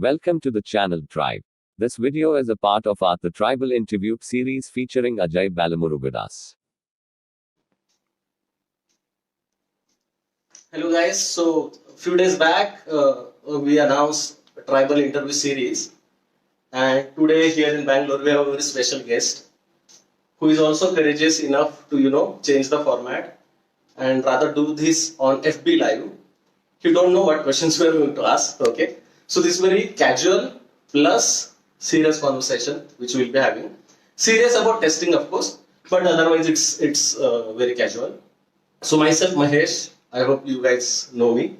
Welcome to the channel Tribe. This video is a part of our The Tribal interview series featuring Ajay Balamurugadas. Hello guys, so a few days back we announced a tribal interview series, and today here in Bangalore we have a very special guest who is also courageous enough to change the format and rather do this on FB Live. You don't know what questions we are going to ask, okay? So this is very casual plus serious conversation which we will be having. Serious about testing of course, but otherwise it's very casual. So myself, Mahesh, I hope you guys know me.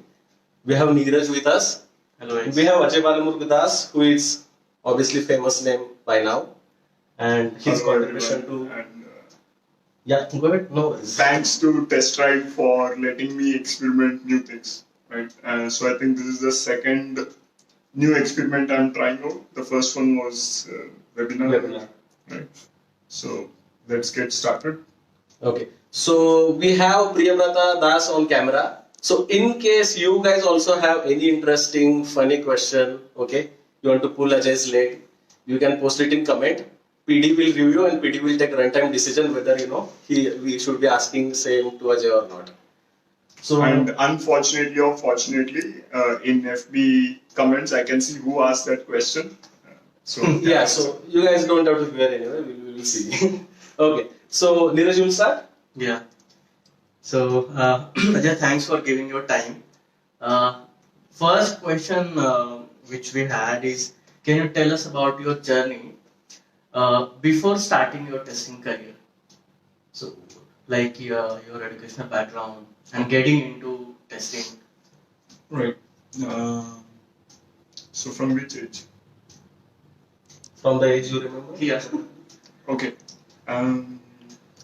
We have Neeraj with us. Hello, guys. We have Ajay Balamurugadas, who is obviously famous name by now, and his Hello, contribution everyone. to And, yeah, go ahead. No worries. thanks to Test Drive for letting me experiment new things. Right. So I think this is the second new experiment I'm trying out. The first one was webinar. Right. So let's get started. Okay. So we have Priyabrata Das on camera. So in case you guys also have any interesting, funny question, okay, you want to pull Ajay's leg, you can post it in comment. PD will review and PD will take runtime decision whether we should be asking same to Ajay or not. So And unfortunately or fortunately, in FB comments, I can see who asked that question. So yeah, so you guys don't have to fear anyway. We will see. Okay. So Neeraj, you will start. Yeah. So, Ajay, thanks for giving your time. First question which we had is, can you tell us about your journey before starting your testing career? So, like your educational background and getting into testing. Right. So from which age? From the age you remember. Yeah. Okay.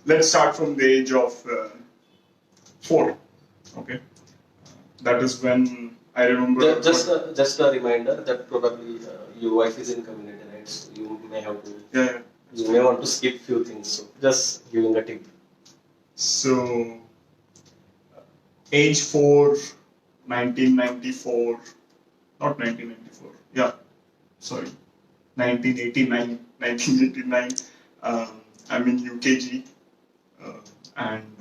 Let's start from the age of 4. Okay. That is when I remember. Just a reminder that probably your wife is in community, right? So you may have to. Yeah. You may want to skip few things. So just giving a tip. So, age 4, 1994, not 1994, yeah, sorry, 1989, 1989, I'm in UKG, and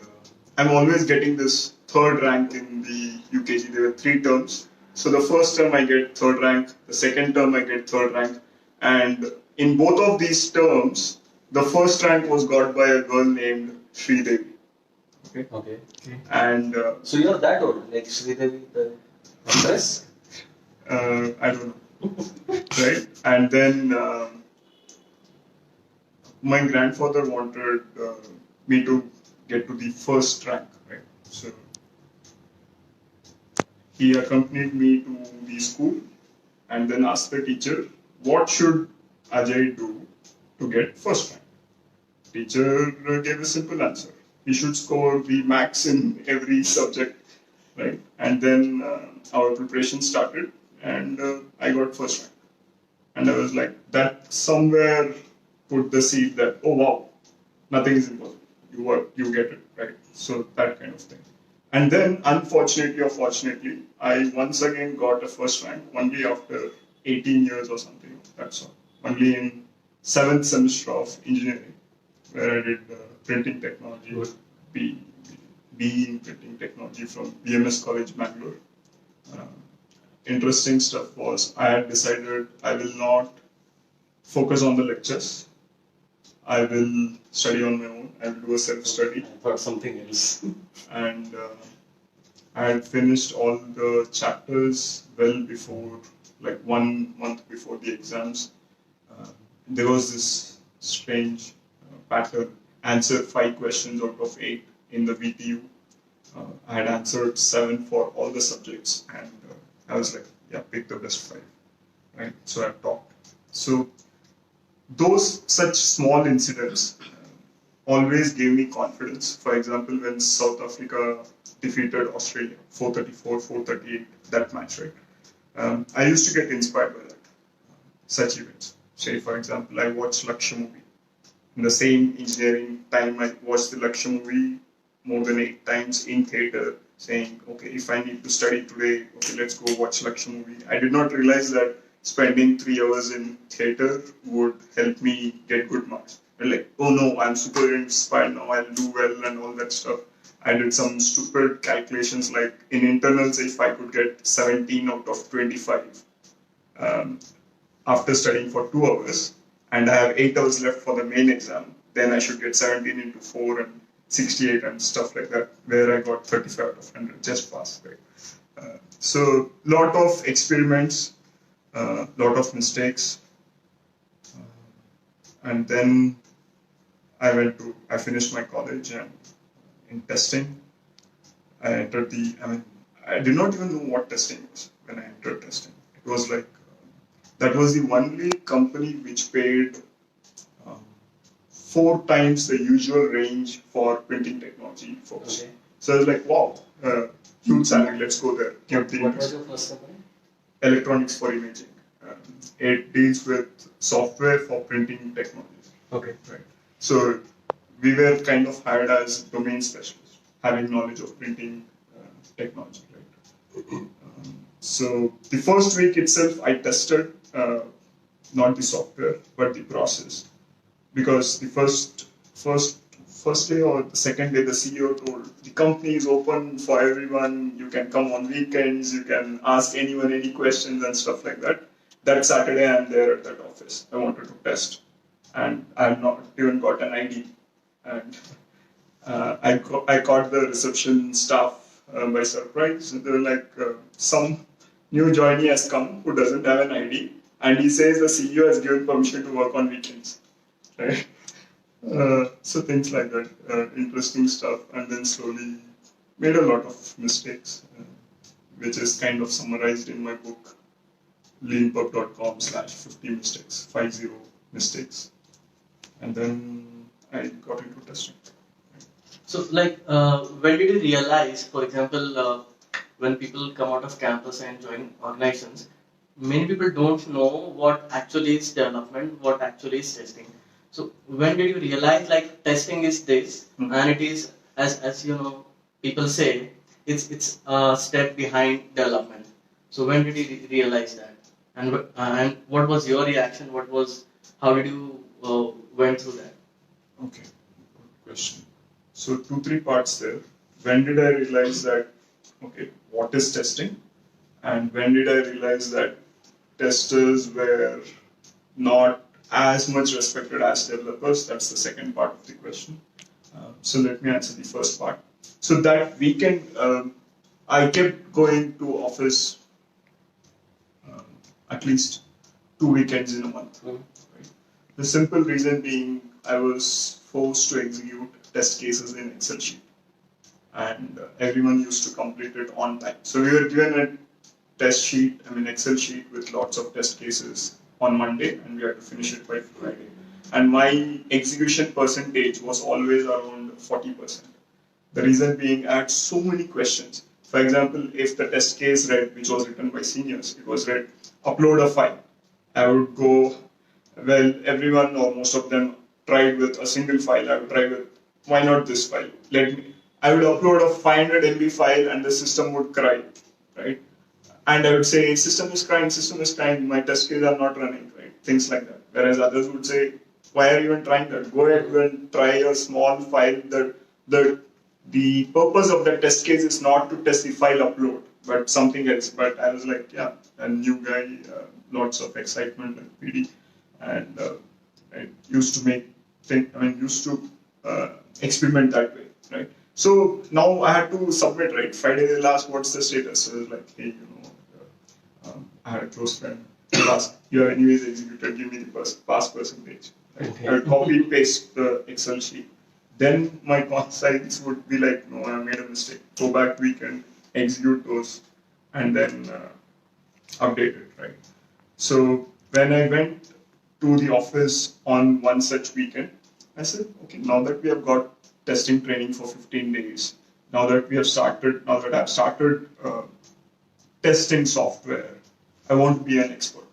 I'm always getting this third rank in the UKG. There were 3 terms. So the first term I get third rank, the second term I get third rank, and in both of these terms, the first rank was got by a girl named Sridevi. Okay. And So you're that old, like Sridevi, the actress? I don't know, right? And then my grandfather wanted me to get to the first rank, right? So he accompanied me to the school and then asked the teacher, what should Ajay do to get first rank? Teacher gave a simple answer. He should score the max in every subject, right? And then our preparation started, and I got first rank. And I was like, that somewhere put the seed that, oh wow, nothing is impossible. You work, you get it, right? So that kind of thing. And then, unfortunately or fortunately, I once again got a first rank only after 18 years or something. That's all. Only in 7th semester of engineering, where I did printing technology, BE in printing technology from BMS College, Bangalore. Interesting stuff was I had decided I will not focus on the lectures. I will study on my own. I will do a self-study. I thought something else. And I had finished all the chapters well before, like 1 month before the exams. There was this strange pattern. Answer 5 questions out of 8 in the VTU. I had answered 7 for all the subjects, and I was like, yeah, pick the best 5, right? So I talked. So those such small incidents always gave me confidence. For example, when South Africa defeated Australia 434, 438, that match, right? I used to get inspired by that, such events. Say, for example, I watched Lakshya movie. In the same engineering time, I watched the Lakshya movie more than 8 times in theater, saying, okay, if I need to study today, okay, let's go watch Lakshya movie. I did not realize that spending 3 hours in theater would help me get good marks. And like, oh no, I'm super inspired now, I'll do well and all that stuff. I did some stupid calculations like in internals, if I could get 17 out of 25 um, after studying for 2 hours, and I have 8 hours left for the main exam, then I should get 17 into 4 and 68 and stuff like that, where I got 35 out of 100, just passed. Right? So, lot of experiments, lot of mistakes, and then I finished my college, and in testing, I did not even know what testing was when I entered testing. It was like, that was the only company which paid 4 times the usual range for printing technology folks. Okay. So I was like, wow, huge salary, let's go there. What was your first company? Electronics for imaging. It deals with software for printing technology. Okay. Right. So we were kind of hired as domain specialists, having knowledge of printing technology. Right. So the first week itself, I tested not the software but the process, because the first day or the second day, the CEO told the company is open for everyone. You can come on weekends. You can ask anyone any questions and stuff like that. That Saturday, I'm there at that office. I wanted to test, and I've not even got an ID. And I caught the reception staff by surprise. They were like, some new joinee has come who doesn't have an ID, and he says the CEO has given permission to work on weekends. Right? So things like that, interesting stuff, and then slowly made a lot of mistakes, which is kind of summarized in my book, leanpub.com/50 mistakes, 50 mistakes, and then I got into testing. So, like, when did you realize, for example, when people come out of campus and join organizations, many people don't know what actually is development, what actually is testing. So, when did you realize, like, testing is this, and it is, as you know, people say, it's a step behind development. So, when did you realize that, and what was your reaction? How did you went through that? Okay, good question. So 2-3 parts there. When did I realize that, okay, what is testing? And when did I realize that testers were not as much respected as developers? That's the second part of the question. So let me answer the first part. So that weekend, I kept going to office at least 2 weekends in a month. Right? The simple reason being, I was forced to execute test cases in Excel sheet, and everyone used to complete it on time. So we were given a Excel sheet with lots of test cases on Monday, and we had to finish it by Friday. And my execution percentage was always around 40%. The reason being, I had so many questions. For example, if the test case read, which was written by seniors, it was read, upload a file. I would go, well, everyone or most of them tried with a single file. I would try with, why not this file? I would upload a 500 MB file and the system would cry, right? And I would say, system is crying, my test cases are not running, right? Things like that. Whereas others would say, why are you even trying that? Go ahead and try a small file. The purpose of the test case is not to test the file upload, but something else. But I was like, yeah, a new guy, lots of excitement and PD, and I used to experiment that way, right? So now I had to submit, right? Friday they'll ask, what's the status? So I was like, hey, I had a close friend who asked, you have anyways executed, give me the pass percentage. Right? Okay. I would copy paste the Excel sheet. Then my conscience would be like, no, I made a mistake. Go back weekend, execute those, and then update it, right? So when I went to the office on one such weekend, I said, okay, now that we have got testing training for 15 days, now that I've started testing software, I want to be an expert.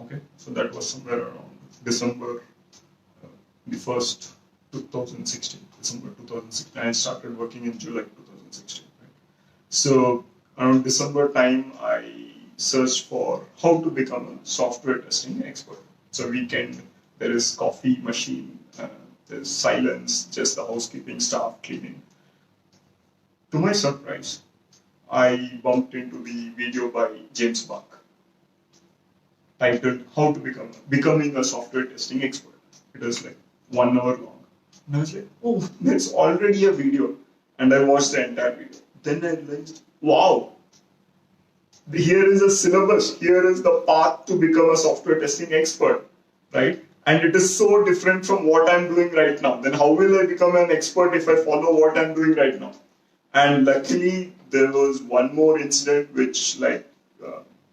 Okay, so that was somewhere around December the 1st, 2016. December 2016. I started working in July 2016. Right? So around December time, I searched for how to become a software testing expert. So weekend, there is coffee machine, there's silence, just the housekeeping staff cleaning. To my surprise, I bumped into the video by James Buck titled "How to Becoming a Software Testing Expert." It was like 1 hour long, and I was like, "Oh, there's already a video," and I watched the entire video. Then I realized, "Wow, here is a syllabus. Here is the path to become a software testing expert, right? And it is so different from what I'm doing right now. Then how will I become an expert if I follow what I'm doing right now?" And luckily, there was one more incident which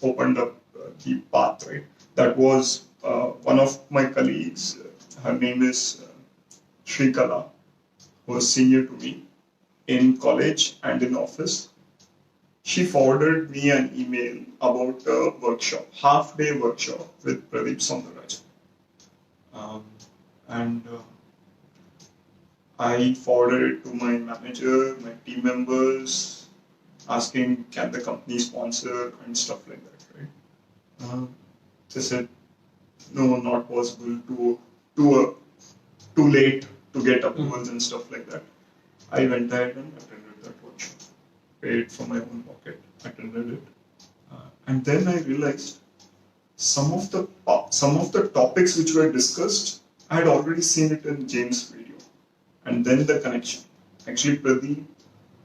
opened up the path, right? That was one of my colleagues. Her name is Shrikala, who was senior to me in college and in office. She forwarded me an email about a workshop, half-day workshop with Pradeep Saundaraj. And I forwarded it to my manager, my team members, asking can the company sponsor and stuff like that, right? They said, no, not possible, too late to get approvals and stuff like that. I went ahead and attended that workshop, paid for my own pocket, attended it. And then I realized some of the topics which were discussed, I had already seen it in James' video. And then the connection. Actually, Pradeep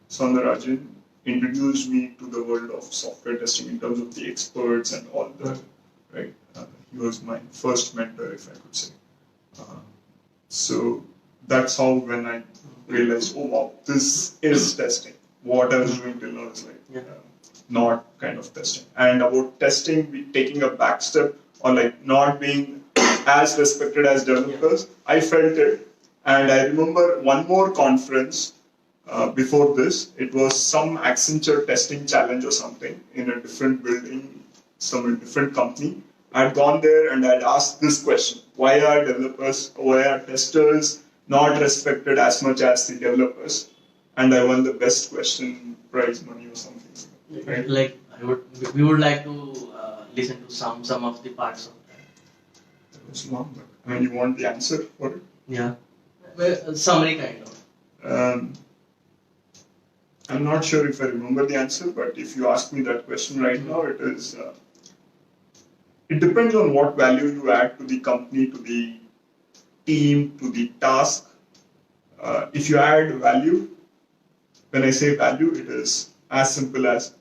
Saundarajan introduced me to the world of software testing in terms of the experts and all that, right? He was my first mentor, if I could say. So that's how when I realized, oh wow, this is testing. What I was doing till now is not kind of testing. And about testing, taking a back step or like not being as respected as developers, I felt it. And I remember one more conference before this. It was some Accenture testing challenge or something in a different building, some different company. I'd gone there and I'd asked this question: why are testers not respected as much as the developers? And I won the best question prize money or something. Right? Like we would like to listen to some of the parts of that. That was long, but I mean, you want the answer for it? Yeah, well, summary kind of. I'm not sure if I remember the answer, but if you ask me that question right now, it is. It depends on what value you add to the company, to the team, to the task. If you add value, when I say value, it is as simple as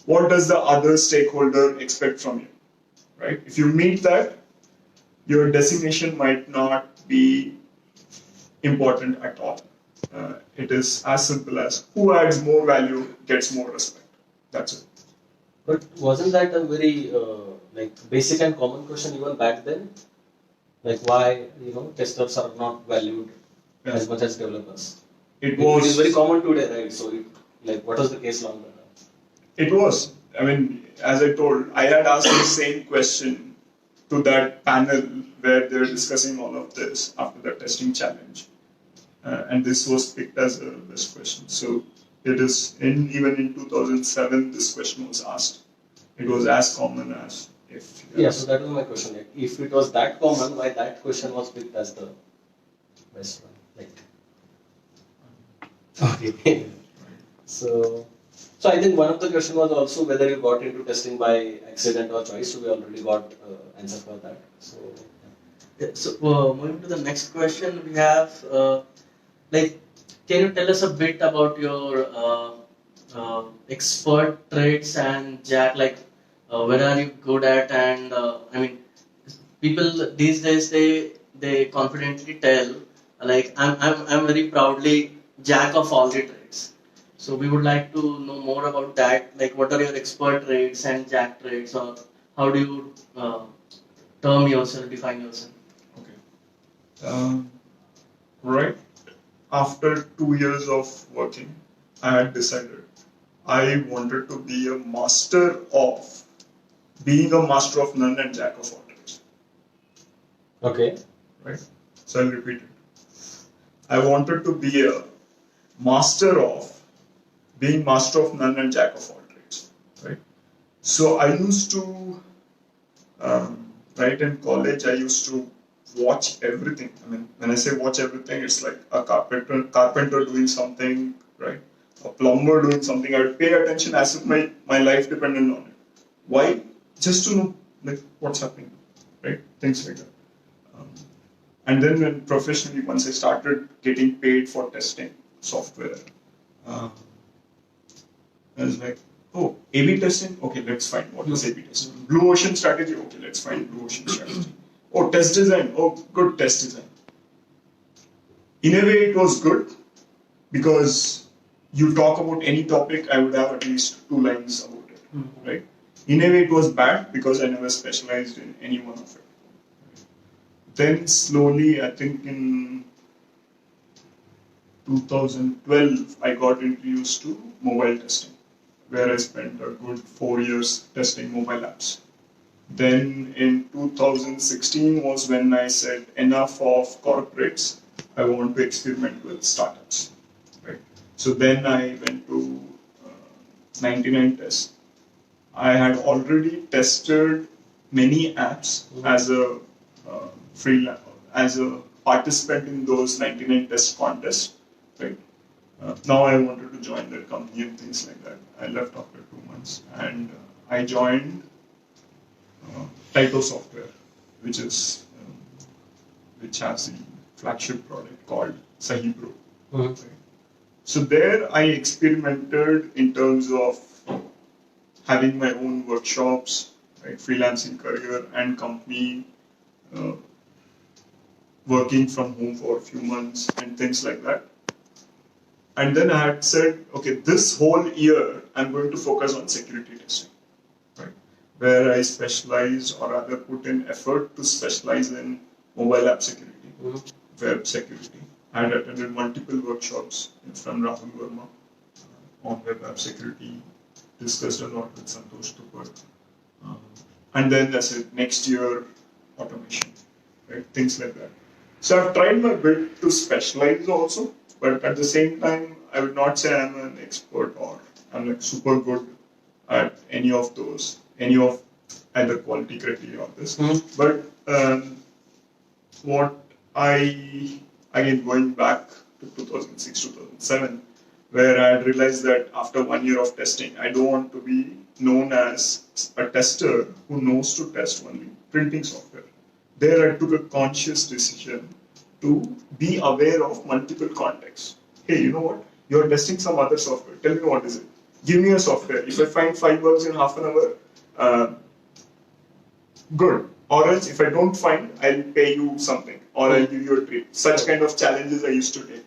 what does the other stakeholder expect from you, right? If you meet that, your designation might not be important at all. It is as simple as who adds more value gets more respect. That's it. But wasn't that a very basic and common question even back then? Like why testers are not valued as much as developers? It It is very common today, right? So what was the case long back? It was. I mean, as I told, I had asked the same question to that panel where they were discussing all of this after the testing challenge. And this was picked as the best question. So it is even in 2007 this question was asked. It was as common as if. Yeah, so that was my question. Like, if it was that common, why that question was picked as the best one? Okay. So I think one of the question was also whether you got into testing by accident or choice. So we already got answer for that. So. Yeah, so moving to the next question, we have can you tell us a bit about your expert traits and Jack? Where are you good at? And I mean, people these days they confidently tell I'm very proudly Jack of all the trades. So we would like to know more about that. Like, what are your expert traits and Jack traits, or how do you term yourself, define yourself? Okay. Right after 2 years of working, I had decided I wanted to be a master of being a master of none and Jack of all trades. Okay. Right? So I'll repeat it. I wanted to be a master of being master of none and Jack of all trades. Right? So I used to, right in college, I used to watch everything. I mean, when I say watch everything, it's like a carpenter doing something, right? A plumber doing something. I would pay attention as if my life depended on it. Why? Just to know like what's happening, right? Things like that. Um, and then when professionally, once I started getting paid for testing software, uh, I was like, oh, A/B testing? Okay, let's find what is A/B testing. Blue ocean strategy? Okay, let's find blue ocean strategy. Oh, test design? Oh, good test design. In a way, it was good because you talk about any topic, I would have at least 2 lines about it, right? In a way, it was bad because I never specialized in any one of it. Then slowly, I think in 2012, I got introduced to mobile testing, where I spent a good 4 years testing mobile apps. Then in 2016 was when I said enough of corporates, I want to experiment with startups. Right. So then I went to 99 Tests. I had already tested many apps as a freelance, as a participant in those 99 test contests. Right. Now I wanted to join that company and things like that. I left after 2 months and I joined Taito Software, which is which has the flagship product called Sahi Pro. Right? So there I experimented in terms of having my own workshops, right, freelancing career and company, working from home for a few months and things like that. And then I had said, okay, this whole year I'm going to focus on security testing, right? Where I specialize or rather put in effort to specialize in mobile app security, web security. I had attended multiple workshops from Rahul Verma on web app security, discussed a lot with Santosh Tupar. And then I said, next year, automation, right? Things like that. So I've tried my bit to specialize also, but at the same time, I would not say I'm an expert or I'm like super good at any of those, any of either quality criteria or this. But what I, again, going back to 2006, 2007, where I had realized that after 1 year of testing, I don't want to be known as a tester who knows to test only printing software. There I took a conscious decision to be aware of multiple contexts. Hey, you know what? You're testing some other software. Tell me what is it. Give me a software. If I find 5 bugs in half an hour, good. Or else if I don't find, I'll pay you something or I'll give you a treat. Such kind of challenges I used to take.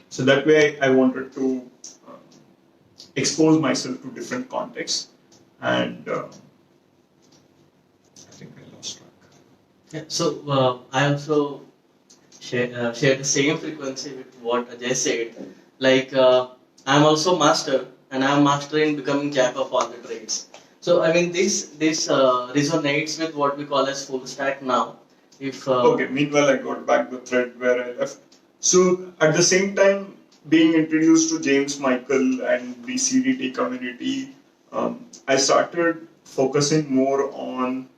So that way I wanted to expose myself to different contexts and I think I lost track. Yeah, so I also share the same frequency with what Ajay said. Like I'm also master, and I'm master in becoming jack of all the trades. So I mean this resonates with what we call as full stack now. If Okay, meanwhile I got back the thread where I left. So at the same time, being introduced to James Michael and the CDT community, I started focusing more on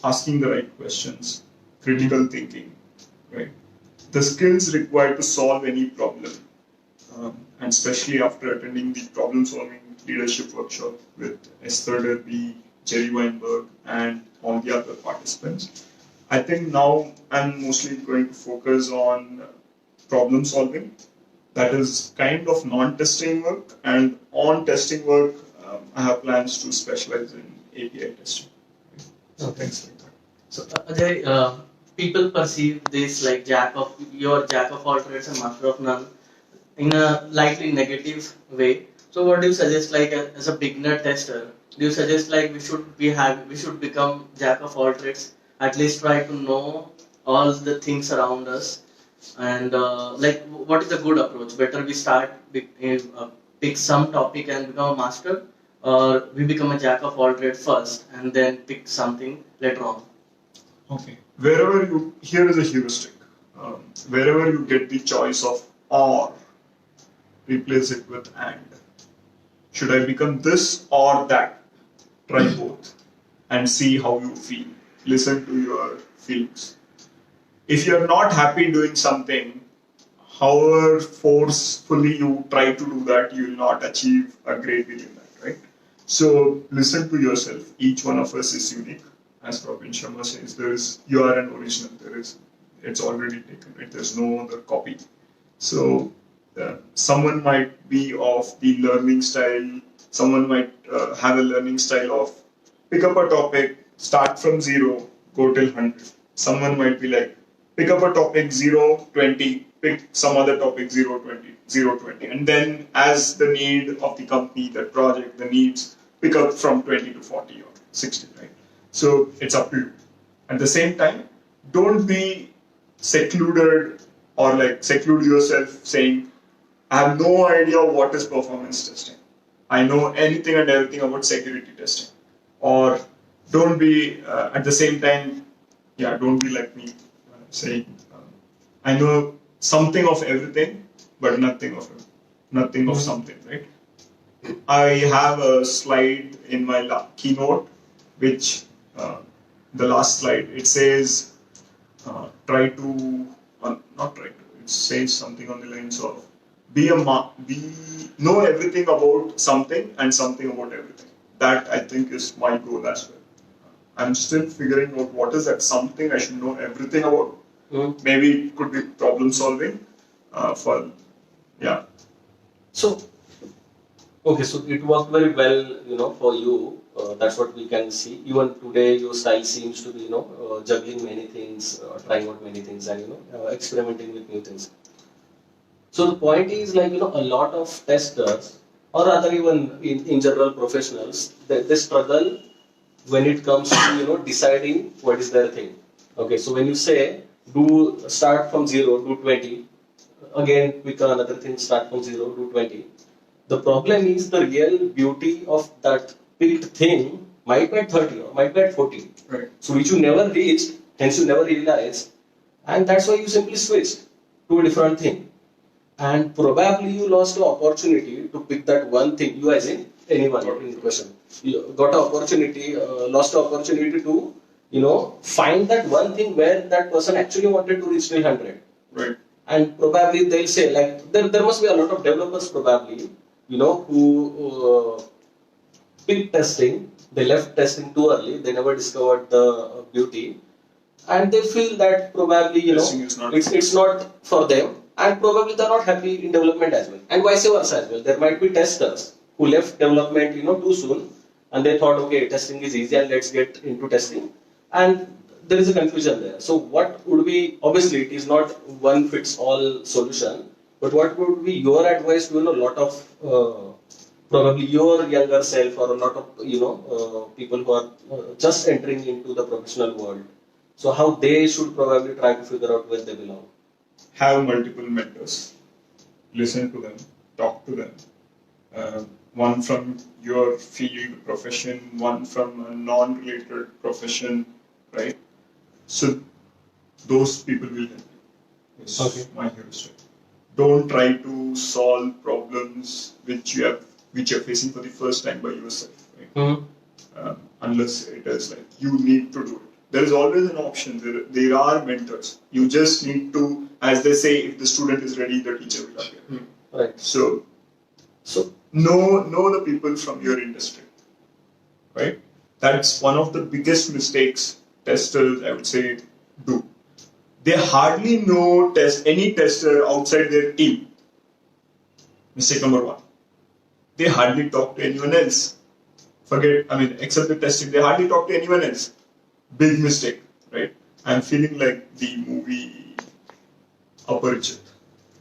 asking the right questions, critical thinking, right? The skills required to solve any problem, and especially after attending the problem-solving leadership workshop with Esther Derby, Jerry Weinberg, and all the other participants. I think now I'm mostly going to focus on problem solving. That is kind of non-testing work, and on testing work, I have plans to specialize in API testing. So things like that. So Ajay, people perceive this like you're jack of all trades and master of none in a likely negative way. So what do you suggest like as a beginner tester? Do you suggest like we should become jack of all trades? At least try to know all the things around us, and like what is the good approach? Better we pick some topic and become a master, or we become a jack of all trades first and then pick something later on. Okay. Wherever you, here is a heuristic. Wherever you get the choice of or, replace it with and. Should I become this or that? Try both and see how you feel. Listen to your feelings. If you're not happy doing something, however forcefully you try to do that, you will not achieve a great deal in that, right? So listen to yourself. Each one of us is unique. As Robin Sharma says, you are an original. It's already taken, right? There's no other copy. So someone might be of the learning style. Someone might have a learning style of pick up a topic, start from 0, go till 100. Someone might be like, pick up a topic 0, 20, pick some other topic 0, 20, 0, 20. And then as the need of the company, the project, the needs, pick up from 20 to 40 or 60, right? So it's up to you. At the same time, don't be secluded or like seclude yourself saying, I have no idea what is performance testing. I know anything and everything about security testing. Or don't be at the same time, don't be like me saying, I know something of everything, but nothing of something, right? I have a slide in my keynote, which the last slide, it says, it says something on the lines of, know everything about something and something about everything. That I think is my goal as well. I'm still figuring out what is that something I should know everything about. Maybe it could be problem solving. So, okay, so it worked very well, for you. That's what we can see. Even today, your style seems to be, juggling many things, trying out many things, and experimenting with new things. So the point is, like, a lot of testers, or rather even in general professionals, they struggle when it comes to deciding what is their thing. Okay, so when you say do start from 0, do 20, again pick another thing, start from 0, do 20. The problem is the real beauty of that picked thing might be at 30 or might be at 40. Right. So which you never reached, hence you never realized, and that's why you simply switched to a different thing. And probably you lost the opportunity to pick that one thing. You as in anyone in the question. You got an opportunity, lost the opportunity to, find that one thing where that person actually wanted to reach till 100. Right. And probably they'll say, like, there must be a lot of developers probably, who picked testing, they left testing too early, they never discovered the beauty, and they feel that probably, it's not for them, and probably they're not happy in development as well, and vice versa as well. There might be testers who left development, too soon, and they thought, okay, testing is easy and let's get into testing, and there is a confusion there. So what would be, obviously it is not one fits all solution, but what would be your advice to a lot of probably your younger self, or a lot of people who are just entering into the professional world? So how they should probably try to figure out where they belong? Have multiple mentors, listen to them, talk to them. One from your field profession, one from a non-related profession, right? So those people will help you. Is Okay. my heuristic. Don't try to solve problems which you're facing for the first time by yourself, right? Unless it is like you need to do it. There is always an option. There are mentors. You just need to, as they say, if the student is ready, the teacher will appear. Right. So know the people from your industry, right? That's one of the biggest mistakes testers, I would say, do. They hardly know any tester outside their team. Mistake number one. They hardly talk to anyone else. Except the testing, they hardly talk to anyone else. Big mistake, right? I'm feeling like the movie Aparichat,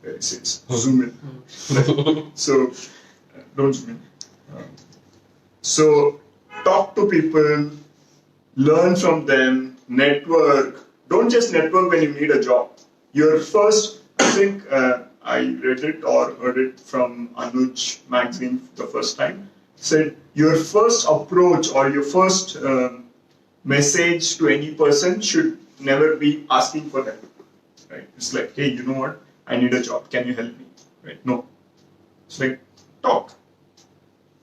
where it says zoom in. So, don't zoom in. So, talk to people, learn from them, network. Don't just network when you need a job. Your first, I think I read it or heard it from Anuj magazine the first time, said your first approach or your first message to any person should never be asking for help. Right? It's like, hey, you know what? I need a job. Can you help me? Right? No. It's like, talk.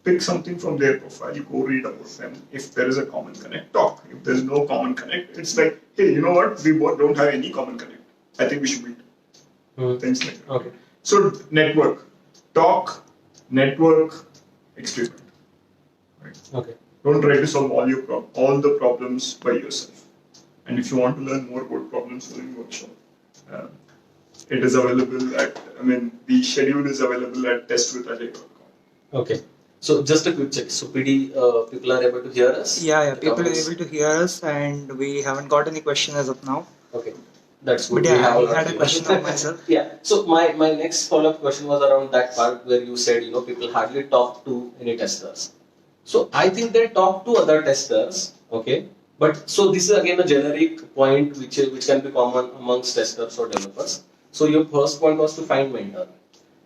pick something from their profile, go read about them. If there is a common connect, talk. If there's no common connect, it's like, hey, you know what? We both don't have any common connect. I think we should meet. Things like that. Okay. So network, talk, network, experiment. Right? Okay. Don't try to solve all the problems by yourself. And if you want to learn more about problem solving workshop, it is available at, the schedule is available at testwithajay.com. Okay. So just a quick check. So PD, people are able to hear us? Yeah, The people are comments? able to hear us, and we haven't got any question as of now. Okay. That's good. But yeah, We have I lot had of a question of myself. Yeah. So my next follow-up question was around that part where you said, people hardly talk to any testers. So I think they talk to other testers, okay? But so this is again a generic point which can be common amongst testers or developers. So your first point was to find mentor.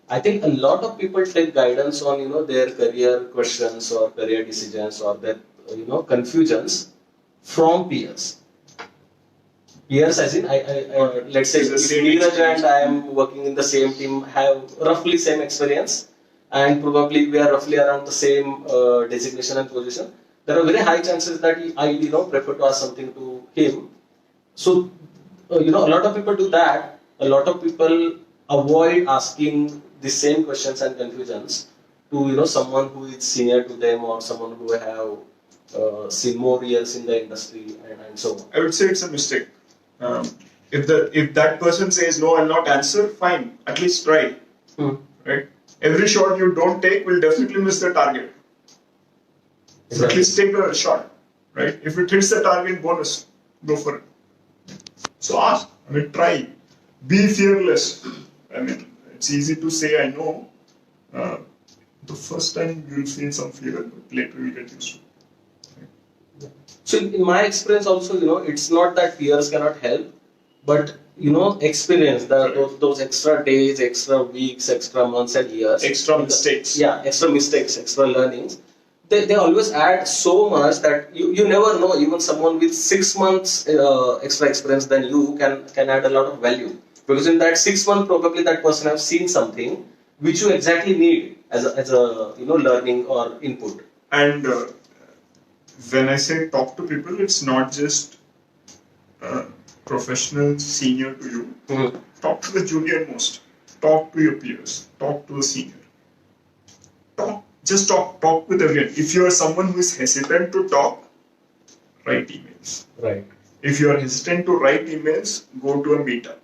I think a lot of people take guidance on their career questions or career decisions or their confusions from peers. Peers, as in, let's say, It's the if same Neeraj experience. and I am working in the same team, have roughly same experience, and probably we are roughly around the same designation and position, there are very high chances that I prefer to ask something to him. So, a lot of people do that. A lot of people avoid asking the same questions and confusions to someone who is senior to them or someone who have seen more years in the industry and so on. I would say it's a mistake. If that person says no, I'll not answer, fine. At least try. Right? Every shot you don't take will definitely miss the target. So at least take a shot. Right? If it hits the target, bonus. Go for it. So ask. Try. Be fearless. It's easy to say I know. The first time you'll feel some fear, but later you'll get used to it. So in my experience also, it's not that peers cannot help, but experience, those extra days, extra weeks, extra months and years. Extra mistakes. Yeah, extra mistakes, extra learnings. They always add so much that you never know, even someone with 6 months extra experience than you can add a lot of value. Because in that 6 months, probably that person has seen something which you exactly need as a learning or input. And when I say talk to people, it's not just professional senior to you. Mm-hmm. Talk to the junior most. Talk to your peers. Talk to the senior. Talk with everyone. If you are someone who is hesitant to talk, write emails. Right. If you are hesitant to write emails, go to a meetup.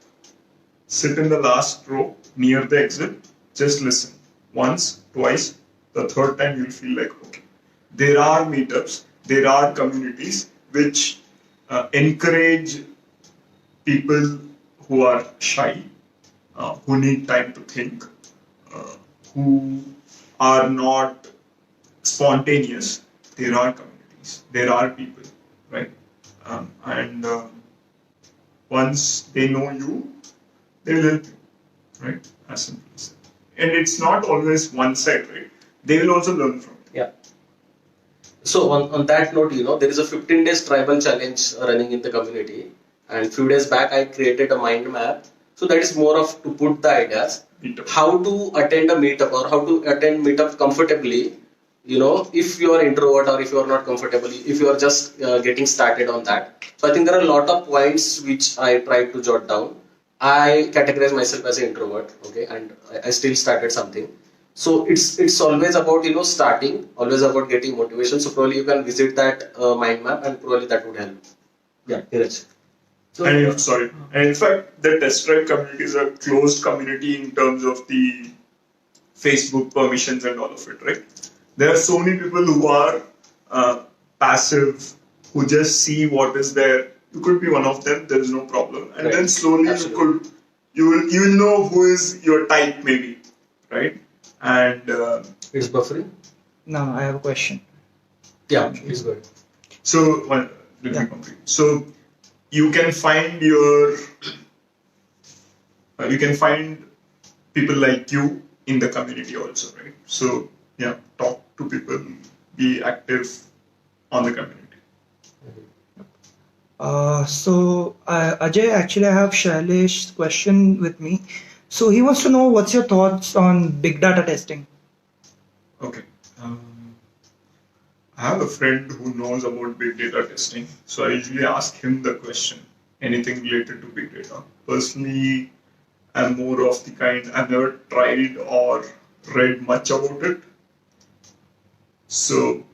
Sit in the last row near the exit. Just listen. Once, twice, the third time you'll feel like, okay. There are meetups, there are communities which encourage people who are shy, who need time to think, who are not spontaneous. There are communities, there are people, right? And once they know you, they will help you, right? As simple as that. And it's not always one side, right? They will also learn from it. Yeah. So on that note, there is a 15 days tribal challenge running in the community, and few days back I created a mind map. So that is more of to put the ideas, Meetup. how to attend a meetup or how to attend meetup comfortably. If you are introvert or if you are not comfortable, if you are just getting started on that. So I think there are a lot of points which I tried to jot down. I categorize myself as an introvert, okay, and I still started something. So it's always about starting, always about getting motivation. So probably you can visit that mind map, and probably that would help. Yeah, Dheeraj. So, And in fact, the test drive community is a closed community in terms of the Facebook permissions and all of it, right? There are so many people who are passive, who just see what is there. You could be one of them. There is no problem, and Right. then slowly Absolutely. you will know who is your type, maybe, right? And It's buffering. no, I have a question. Yeah, it's good. so let me Yeah. complete. So you can find people like you in the community also, right? So yeah, talk to people, be active on the community. Ajay, actually, I have Shailesh's question with me. So he wants to know what's your thoughts on big data testing? Okay. I have a friend who knows about big data testing, so I usually ask him the question, anything related to big data. Personally, I'm more of the kind, I've never tried or read much about it. So,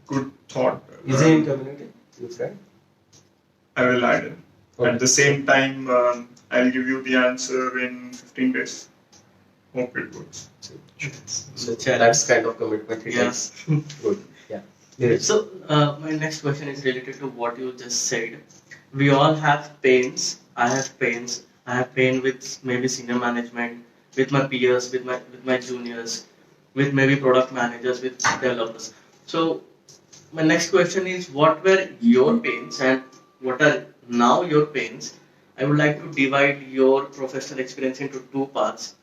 good thought. Is he in community? Your friend? I will add in. Okay. At the same time, I'll give you the answer in 15 days. Hope it works. So that's kind of commitment he Yes. takes. Good. Yeah. So, my next question is related to what you just said. We all have pains. I have pains. I have pain with maybe senior management, with my peers, with my juniors, with maybe product managers, with developers. So, my next question is, what were your pains and what are now your pains? I would like to divide your professional experience into two parts.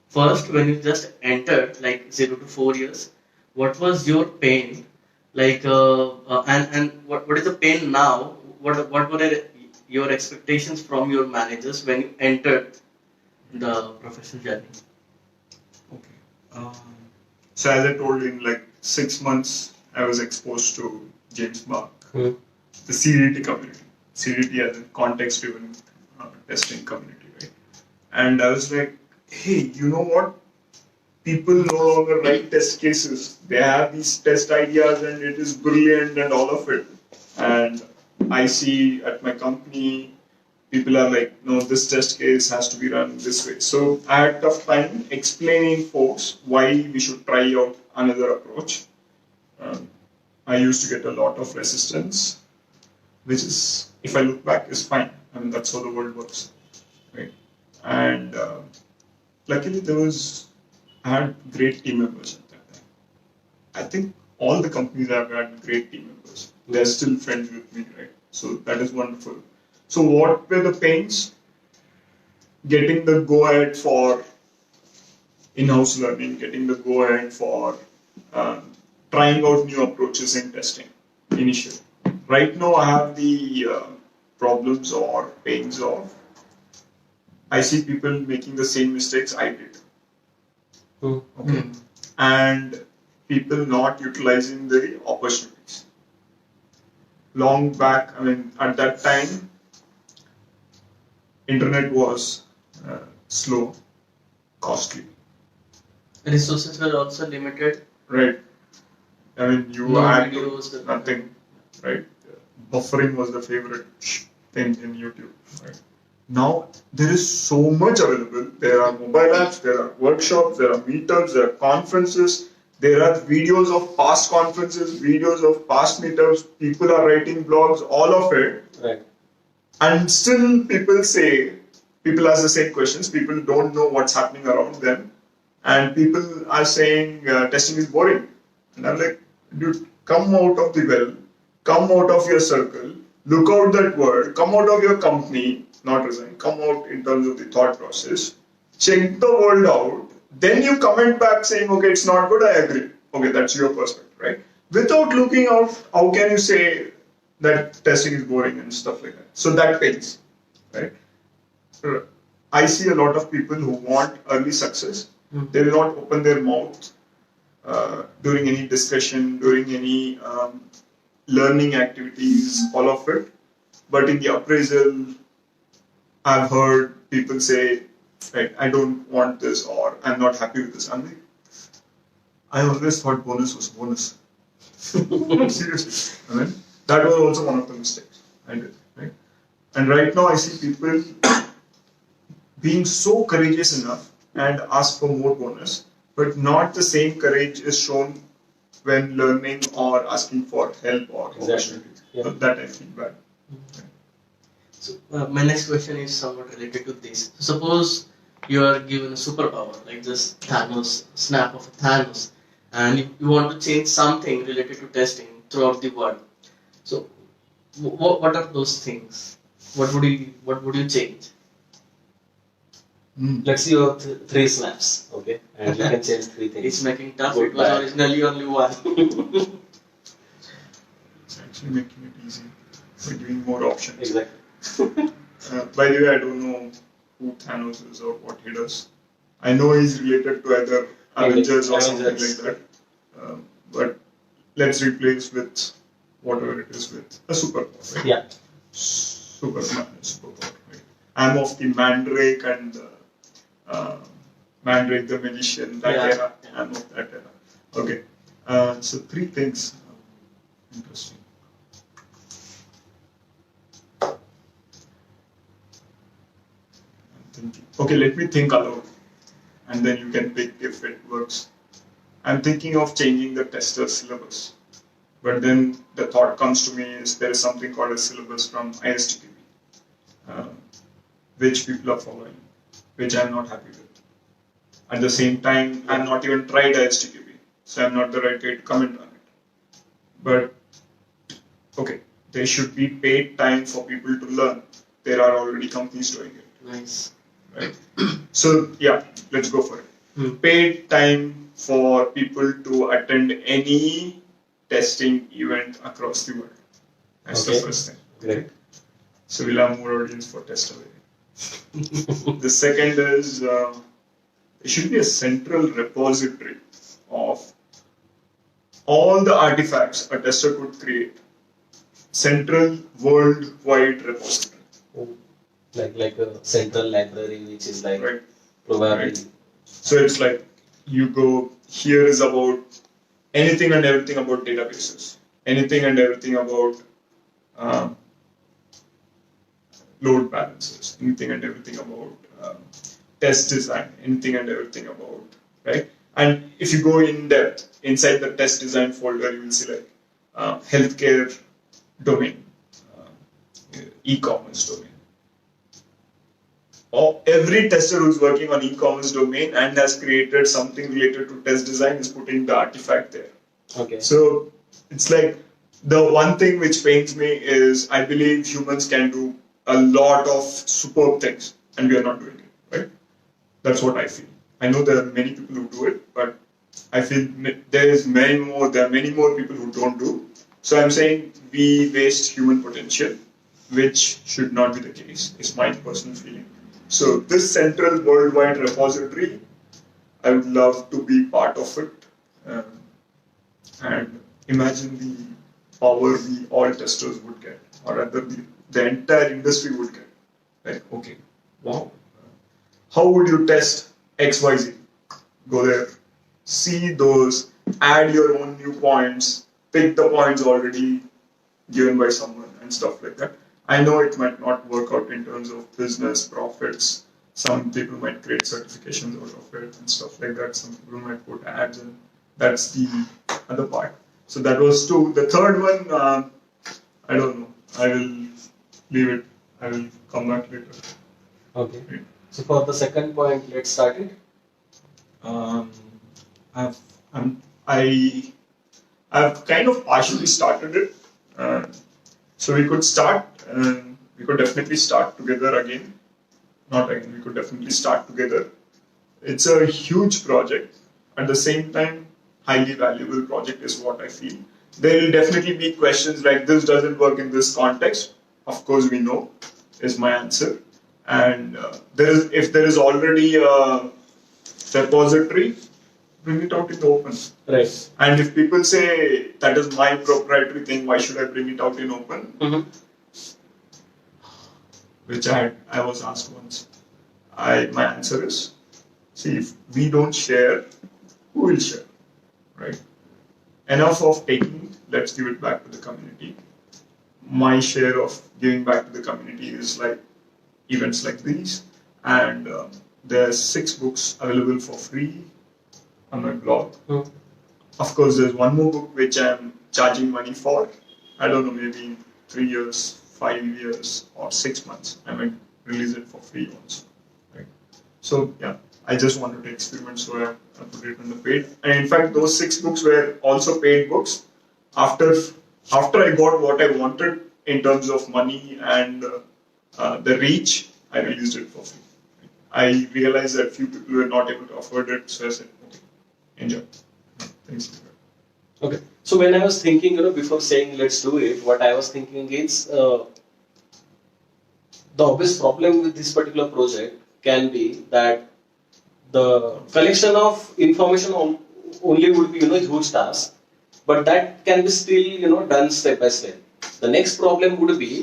First, when you just entered, like 0 to 4 years, what was your pain? Like, and what is the pain now? What were your expectations from your managers when you entered the professional journey? Okay. So as I told you, in like 6 months, I was exposed to James Mark, the CDT community. CDT as a context-driven testing community, right? And I was like, hey, you know what? People no longer write test cases. They have these test ideas and it is brilliant and all of it. And I see at my company, people are like, no, this test case has to be run this way. So I had tough time explaining folks why we should try out another approach. I used to get a lot of resistance, which is, if I look back, is fine. I mean, that's how the world works, right? And luckily, I had great team members at that time. I think all the companies I've had great team members. They're still friends with me, right? So that is wonderful. So what were the pains? Getting the go-ahead for in-house learning, getting the go-ahead for trying out new approaches in testing initially. Right now, I have the problems or pains of I see people making the same mistakes I did. Okay. And people not utilizing the opportunities. Long back, I mean, at that time, internet was slow, costly. Resources were also limited. Right. I mean, you No had videos, nothing, right? Buffering was the favorite thing in YouTube, right? Now, there is so much available. There are mobile apps, there are workshops, there are meetups, there are conferences, there are videos of past conferences, videos of past meetups, people are writing blogs, all of it. Right. And still people ask the same questions, people don't know what's happening around them. And people are saying testing is boring. And I'm like, dude, come out of the well, come out of your circle, look out that world, come out of your company, not resign, come out in terms of the thought process, check the world out, then you comment back saying, okay, it's not good, I agree. Okay, that's your perspective, right? Without looking out, how can you say that testing is boring and stuff like that? So that pains, right? I see a lot of people who want early success. They will not open their mouth during any discussion, during any learning activities, all of it. But in the appraisal, I've heard people say, right, I don't want this or I'm not happy with this. I'm like, I always thought bonus was bonus. Seriously. I mean, that was also one of the mistakes I did, right? And right now I see people being so courageous enough and ask for more bonus, but not the same courage is shown when learning or asking for help or opportunities. Yeah. So that I feel bad. So, my next question is somewhat related to this. Suppose you are given a superpower, like this Thanos, snap of a Thanos, and you want to change something related to testing throughout the world. So, what are those things? What would you change? Let's see your three snaps, okay? And you can change three things. It's making tough. Good, It was bad. originally only one. It's actually making it easy by giving more options. Exactly. By the way, I don't know who Thanos is or what he does. I know he's related to either Avengers or something like Avengers. that. But let's replace with whatever it is with a superpower, right? Yeah. Superman, superpower, right? I'm of the Mandrake and Mandrake the Magician, that era. I'm of that era. Okay. So three things. Interesting. I'm thinking. Okay, let me think aloud, and then you can pick if it works. I'm thinking of changing the tester syllabus, but then the thought comes to me is there is something called a syllabus from ISTQB, which people are following, which I'm not happy with. At the same time, I'm not even tried ISTQB, so I'm not the right guy to comment on it. But okay, there should be paid time for people to learn. There are already companies doing it. Nice. Right? So yeah, let's go for it. Paid time for people to attend any testing event across the world. That's the first thing. Great. So we'll have more audience for test away. The second is there should be a central repository of all the artifacts a tester could create. Central worldwide repository. Like a central library, which is like Right. probably. Right. So it's like you go, here is about anything and everything about databases, anything and everything about load balancers, anything and everything about test design, anything and everything about, right? And if you go in depth inside the test design folder, you will see like healthcare domain, e-commerce domain. Every tester who's working on e-commerce domain and has created something related to test design is putting the artifact there. Okay. So it's like the one thing which pains me is I believe humans can do a lot of superb things and we are not doing it, right? That's what I feel. I know there are many people who do it, but I feel there are many more people who don't do. So I'm saying we waste human potential, which should not be the case. It's my personal feeling. So this central worldwide repository, I would love to be part of it, and imagine the power we all testers would get, or rather the entire industry would get. Like, okay, wow, how would you test XYZ? Go there, see those, add your own new points, pick the points already given by someone and stuff like that. I know it might not work out in terms of business profits. Some people might create certifications out of it and stuff like that. Some people might put ads in. That's the other part. So that was two. The third one, I don't know. I will leave it. I will come back later. Okay. So for the second point, let's start it. I've kind of partially started it. So we could start. We could definitely start together again. Not again. We could definitely start together. It's a huge project. At the same time, highly valuable project is what I feel. There will definitely be questions like this doesn't work in this context. Of course, we know is my answer. And if there is already a repository, bring it out in the open. Right. And if people say that is my proprietary thing, why should I bring it out in open? Mm-hmm. Which I was asked once. My answer is, see, if we don't share, who will share, right? Enough of taking, let's give it back to the community. My share of giving back to the community is like events like these, and there are 6 books available for free on my blog. Mm-hmm. Of course, there's one more book which I'm charging money for. I don't know, maybe in 3 years, 5 years, or 6 months, I might release it for free also. Right? So yeah, I just wanted to experiment, so I put it on the paid. And in fact, those 6 books were also paid books. After I got what I wanted in terms of money and the reach, I released it for free. I realized that few people were not able to afford it, so I said, okay, enjoy. Thanks. Okay. So when I was thinking, before saying let's do it, what I was thinking is the obvious problem with this particular project can be that the collection of information only would be, huge task. but that can be still done step by step. The next problem would be,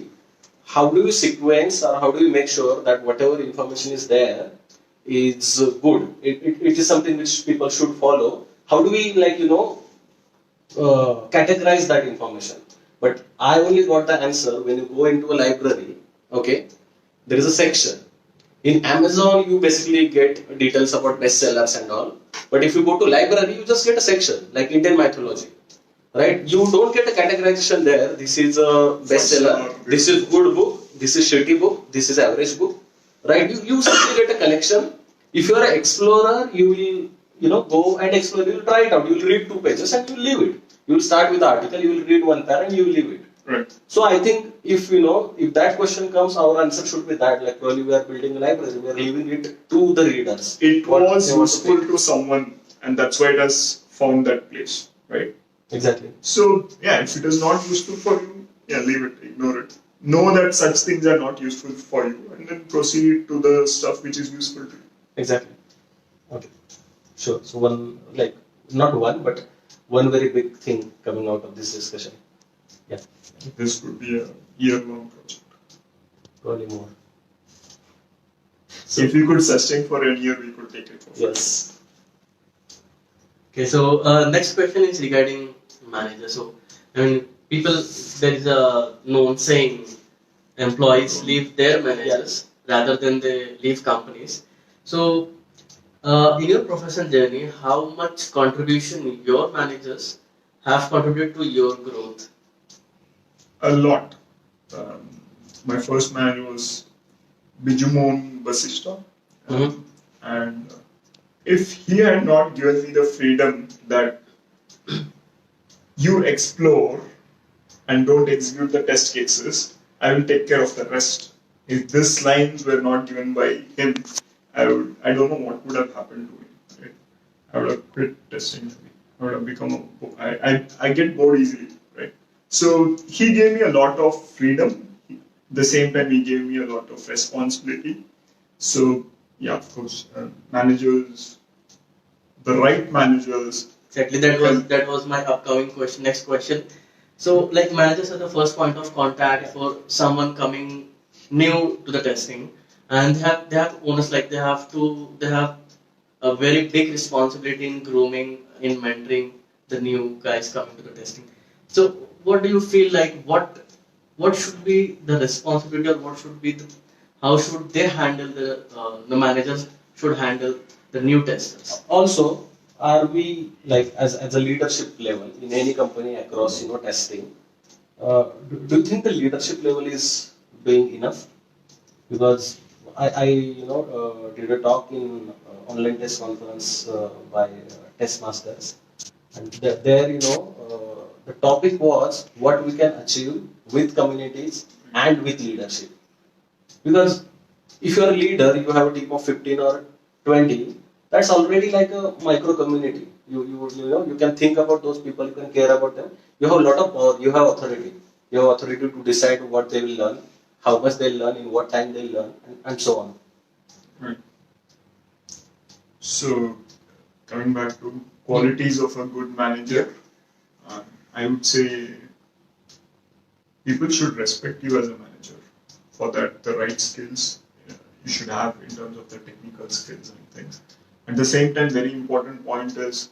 how do you sequence or how do you make sure that whatever information is there is good? It is something which people should follow. How do we categorize that information? But I only got the answer when you go into a library. Okay, there is a section. In Amazon, you basically get details about bestsellers and all. But if you go to library, you just get a section like Indian mythology, right? You don't get a categorization there. This is a bestseller. This is good book. This is shitty book. This is average book, right? You simply get a collection. If you are an explorer, you will go and explore. You will try it out. You will read 2 pages and you will leave it. You will start with the article. You will read 1 paragraph and you will leave it. Right. So I think if that question comes, our answer should be that, like, probably we are building a library, we are leaving it to the readers. It What was they want to useful pick. to someone, and that's why it has found that place, right? Exactly. So yeah, if it is not useful for you, yeah, leave it, ignore it. Know that such things are not useful for you, and then proceed to the stuff which is useful to you. Exactly. Okay. Sure. So not one, but one very big thing coming out of this discussion. Yeah. This could be a year-long project. Probably more. So if you could sustain for a year, we could take it for 5 Yes. Okay, so next question is regarding manager. So, I mean, there is a known saying, employees leave their managers rather than they leave companies. So, in your professional journey, how much contribution your managers have contributed to your growth? A lot. My first manager was Bijumon Basista. Mhm. And if he had not given me the freedom that you explore and don't execute the test cases, I will take care of the rest. If these lines were not given by him, I don't know what would have happened to me. Right? I would have quit testing. I would have become I get bored easily, right? So he gave me a lot of freedom. The same time, he gave me a lot of responsibility. So yeah, of course, managers, the right managers. Exactly, that was my upcoming question. Next question. So, like, managers are the first point of contact for someone coming new to the testing, and they have onus, like they have a very big responsibility in grooming, in mentoring the new guys coming to the testing. So, what do you feel like? What should be the responsibility, or what should be how should they handle the managers should handle the new testers? Also, are we, like, as a leadership level in any company across testing? Do you think the leadership level is doing enough? Because I did a talk in online test conference by test masters, and there the topic was what we can achieve with communities and with leadership. Because if you are a leader, you have a team of 15 or 20, that's already like a micro community. You can think about those people, you can care about them. You have a lot of power, you have authority. You have authority to decide what they will learn, how much they'll learn, in what time they'll learn, and so on. Right. So coming back to qualities of a good manager, I would say people should respect you as a manager. For that, the right skills you should have in terms of the technical skills and things. At the same time, very important point is,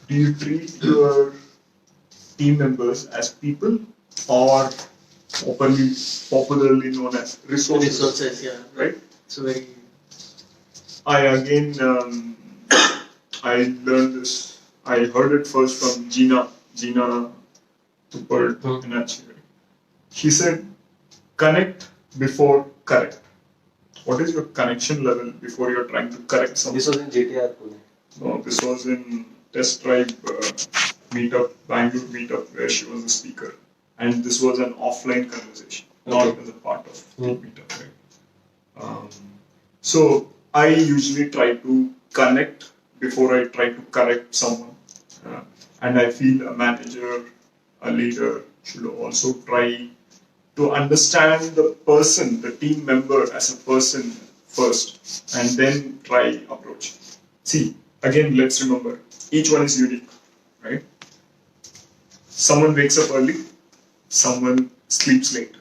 do you treat your team members as people or popularly known as resources? Resources, yeah. Right? So very. I learned this. I heard it first from Gina Tuppert Inachi. She said, connect before correct. What is your connection level before you're trying to correct something? This was in JTR Pune. No, this was in Test Tribe meetup, Bangalore meetup, where she was the speaker. And this was an offline conversation, not as a part of the meetup. Right? So I usually try to connect before I try to correct someone. And I feel a manager, a leader should also try to understand the person, the team member as a person first, and then try approach. See, again, let's remember, each one is unique, right? Someone wakes up early, someone sleeps late.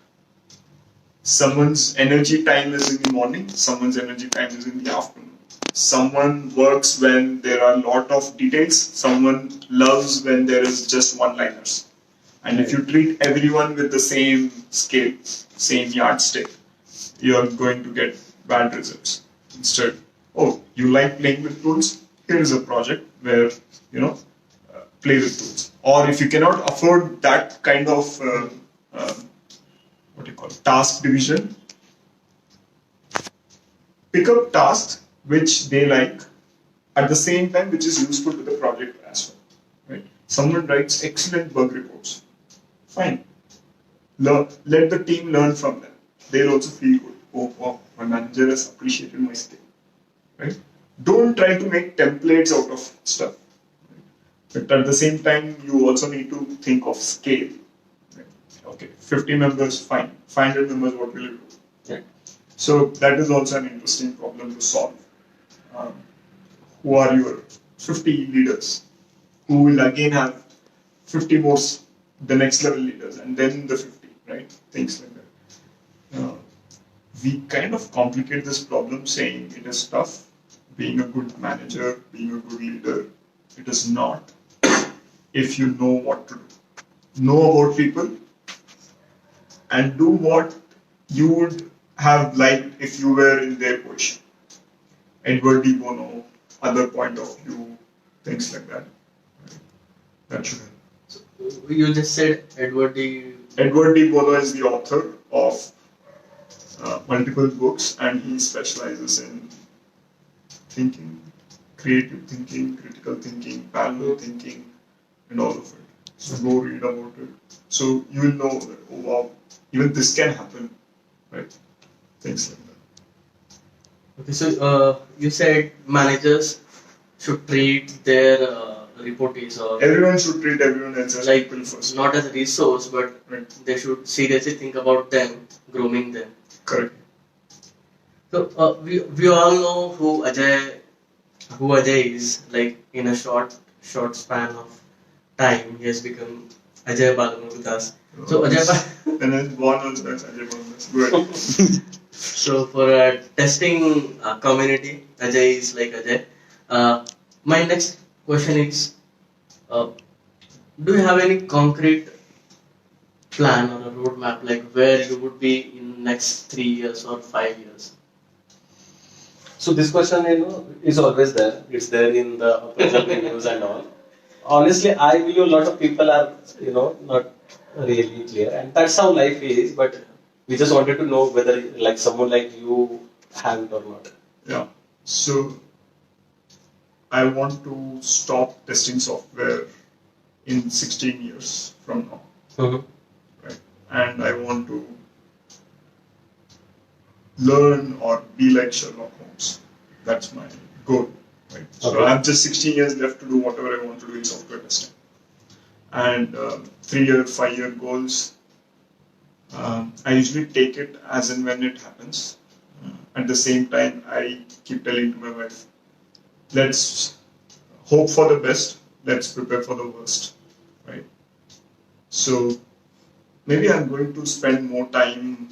Someone's energy time is in the morning, someone's energy time is in the afternoon. Someone works when there are a lot of details, someone loves when there is just one-liners. And if you treat everyone with the same scale, same yardstick, you're going to get bad results. Instead, oh, you like playing with tools? Here is a project where, play with tools. Or if you cannot afford that kind of task division, pick up tasks which they like at the same time which is useful to the project as well. Right? Someone writes excellent bug reports. Fine. Let the team learn from them. They'll also feel good. Oh, wow, my manager has appreciated my skill. Right? Don't try to make templates out of stuff. Right? But at the same time, you also need to think of scale. Right? Okay, 50 members, fine. 500 members, what will you do? Right? So that is also an interesting problem to solve. Who are your 50 leaders? Who will again have 50 more, the next level leaders, and then the 50, right? Things like that. We kind of complicate this problem saying it is tough. Being a good manager, being a good leader, it is not if you know what to do. Know about people and do what you would have liked if you were in their position. Edward D. Bono, other point of view, things like that. That should help. So you just said Edward D. Edward D. Bono is the author of multiple books, and he specializes in thinking, creative thinking, critical thinking, parallel thinking, and all of it. So go read about it. So you will know that, oh wow, even this can happen, right? Things like that. Okay, so you said managers should treat their reportees or Everyone should treat everyone else as like people first. not as a resource, but Right. they should seriously think about them, grooming them. Correct. So we all know who Ajay is. Like in a short span of time, he has become Ajay Balamurugadas. So And then born also as Ajay Balamurugadas. Good. So for a testing community, Ajay is like Ajay. My next question is, do you have any concrete plan or a roadmap, like where you would be in next 3 years or 5 years? So this question, is always there. It's there in the appraisal reviews and all. Honestly, I believe a lot of people are, not really clear, and that's how life is. But we just wanted to know whether, like someone like you, have it or not. Yeah. So I want to stop testing software in 16 years from now. Right? And I want to learn or be like Sherlock Holmes. That's my goal. Right? So Okay. I have just 16 years left to do whatever I want to do in software testing. And 3-year, 5-year goals, I usually take it as and when it happens. At the same time, I keep telling to my wife, let's hope for the best, let's prepare for the worst. Right? So maybe I'm going to spend more time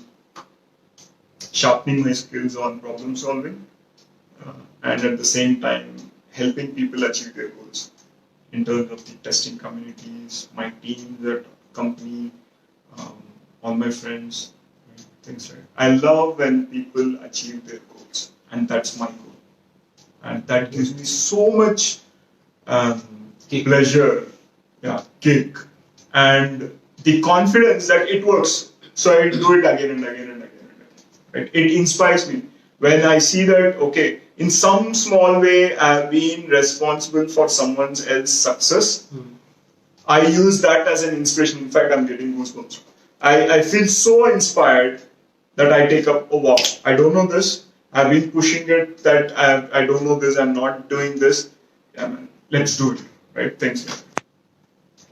sharpening my skills on problem solving, and at the same time helping people achieve their goals in terms of the testing communities, my team, at company, all my friends, right, things like that. I love when people achieve their goals, and that's my goal, and that gives me so much pleasure, kick, and the confidence that it works. So I do it again and again and again and again. Right? It inspires me when I see that, okay, in some small way I have been responsible for someone else's success. I use that as an inspiration. In fact, I'm getting goosebumps. I feel so inspired that I take up, oh wow, I don't know this. I've been pushing it that I don't know this, I'm not doing this. Yeah, man, let's do it. Right? Thanks.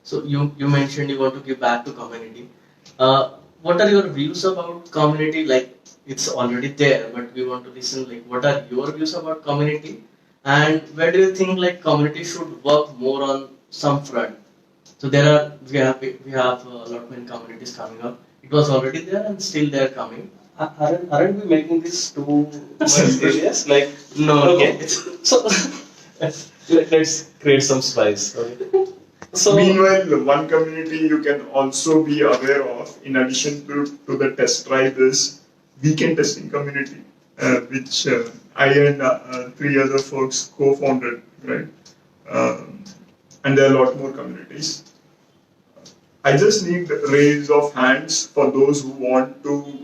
So you mentioned you want to give back to community. What are your views about community? Like it's already there, but we want to listen. Like what are your views about community, and where do you think like community should work more on some front? So we have a lot many communities coming up. It was already there and still they are coming. Aren't we making this too much serious? Like, No, okay, no. so let's create some spice. Okay. So, Meanwhile, one community you can also be aware of, in addition to the test tribe, is weekend testing community, which I and three other folks co-founded, right? And there are a lot more communities. I just need raise of hands for those who want to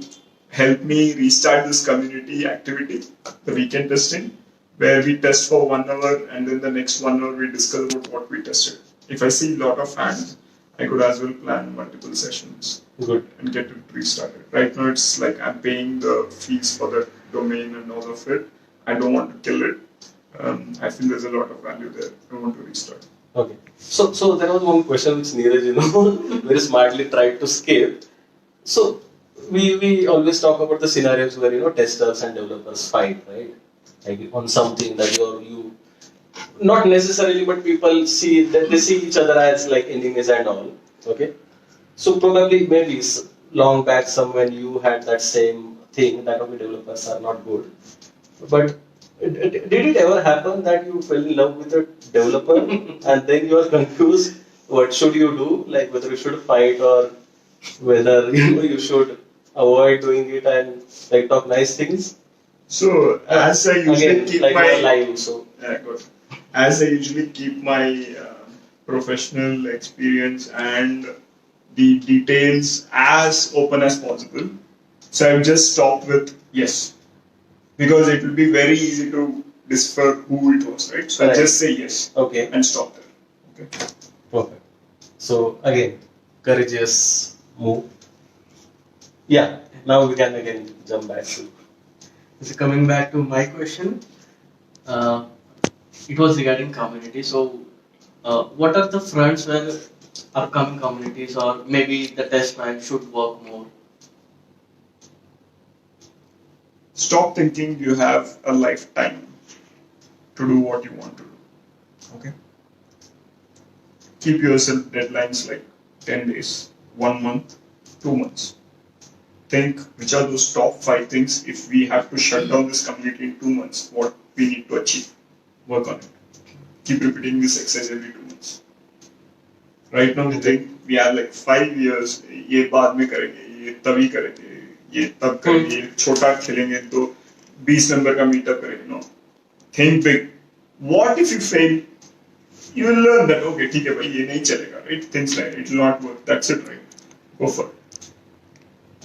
help me restart this community activity, the weekend testing, where we test for 1 hour and then the next 1 hour we discuss about what we tested. If I see a lot of hands, I could as well plan multiple sessions good. and get it restarted. Right now it's like I'm paying the fees for the domain and all of it. I don't want to kill it. I feel there's a lot of value there. I want to restart. Okay. So there was one question which Neeraj, very smartly tried to skip. So we always talk about the scenarios where testers and developers fight, right? Like on something that you not necessarily, but people see that they see each other as like enemies and all. Okay. So probably maybe long back somewhere you had that same thing that okay, developers are not good. But did it ever happen that you fell in love with a developer and then you are confused? What should you do? Like whether you should fight or whether you should avoid doing it and like talk nice things. So as I usually Again, keep like my you're live, so good. As I usually keep my professional experience and the details as open as possible. So I've just stopped with yes, because it will be very easy to decipher who it was, right? So I Right. just say yes okay, and stop there. Okay. perfect. So again, courageous move. Yeah. Now we can again jump back to So coming back to my question, uh, it was regarding community. So, what are the fronts where upcoming communities or maybe the test tribe should work more? Stop thinking you have a lifetime to do what you want to do. Okay. Keep yourself deadlines like 10 days, 1 month, 2 months. Think which are those top 5 things if we have to shut down this community in 2 months, what we need to achieve. Work on it. Keep repeating this exercise every 2 months. Right now we think we have like 5 years, ये बाद में करेंगे, ये तभी करेंगे, ये तब करेंगे, ये छोटा खेलेंगे तो 20 नंबर का मीटअप करेंगे. No. Think big. What if you fail? You will learn that okay, ठीक है भाई ये नहीं चलेगा, right? Things like it will not work. That's it, right? Go for it.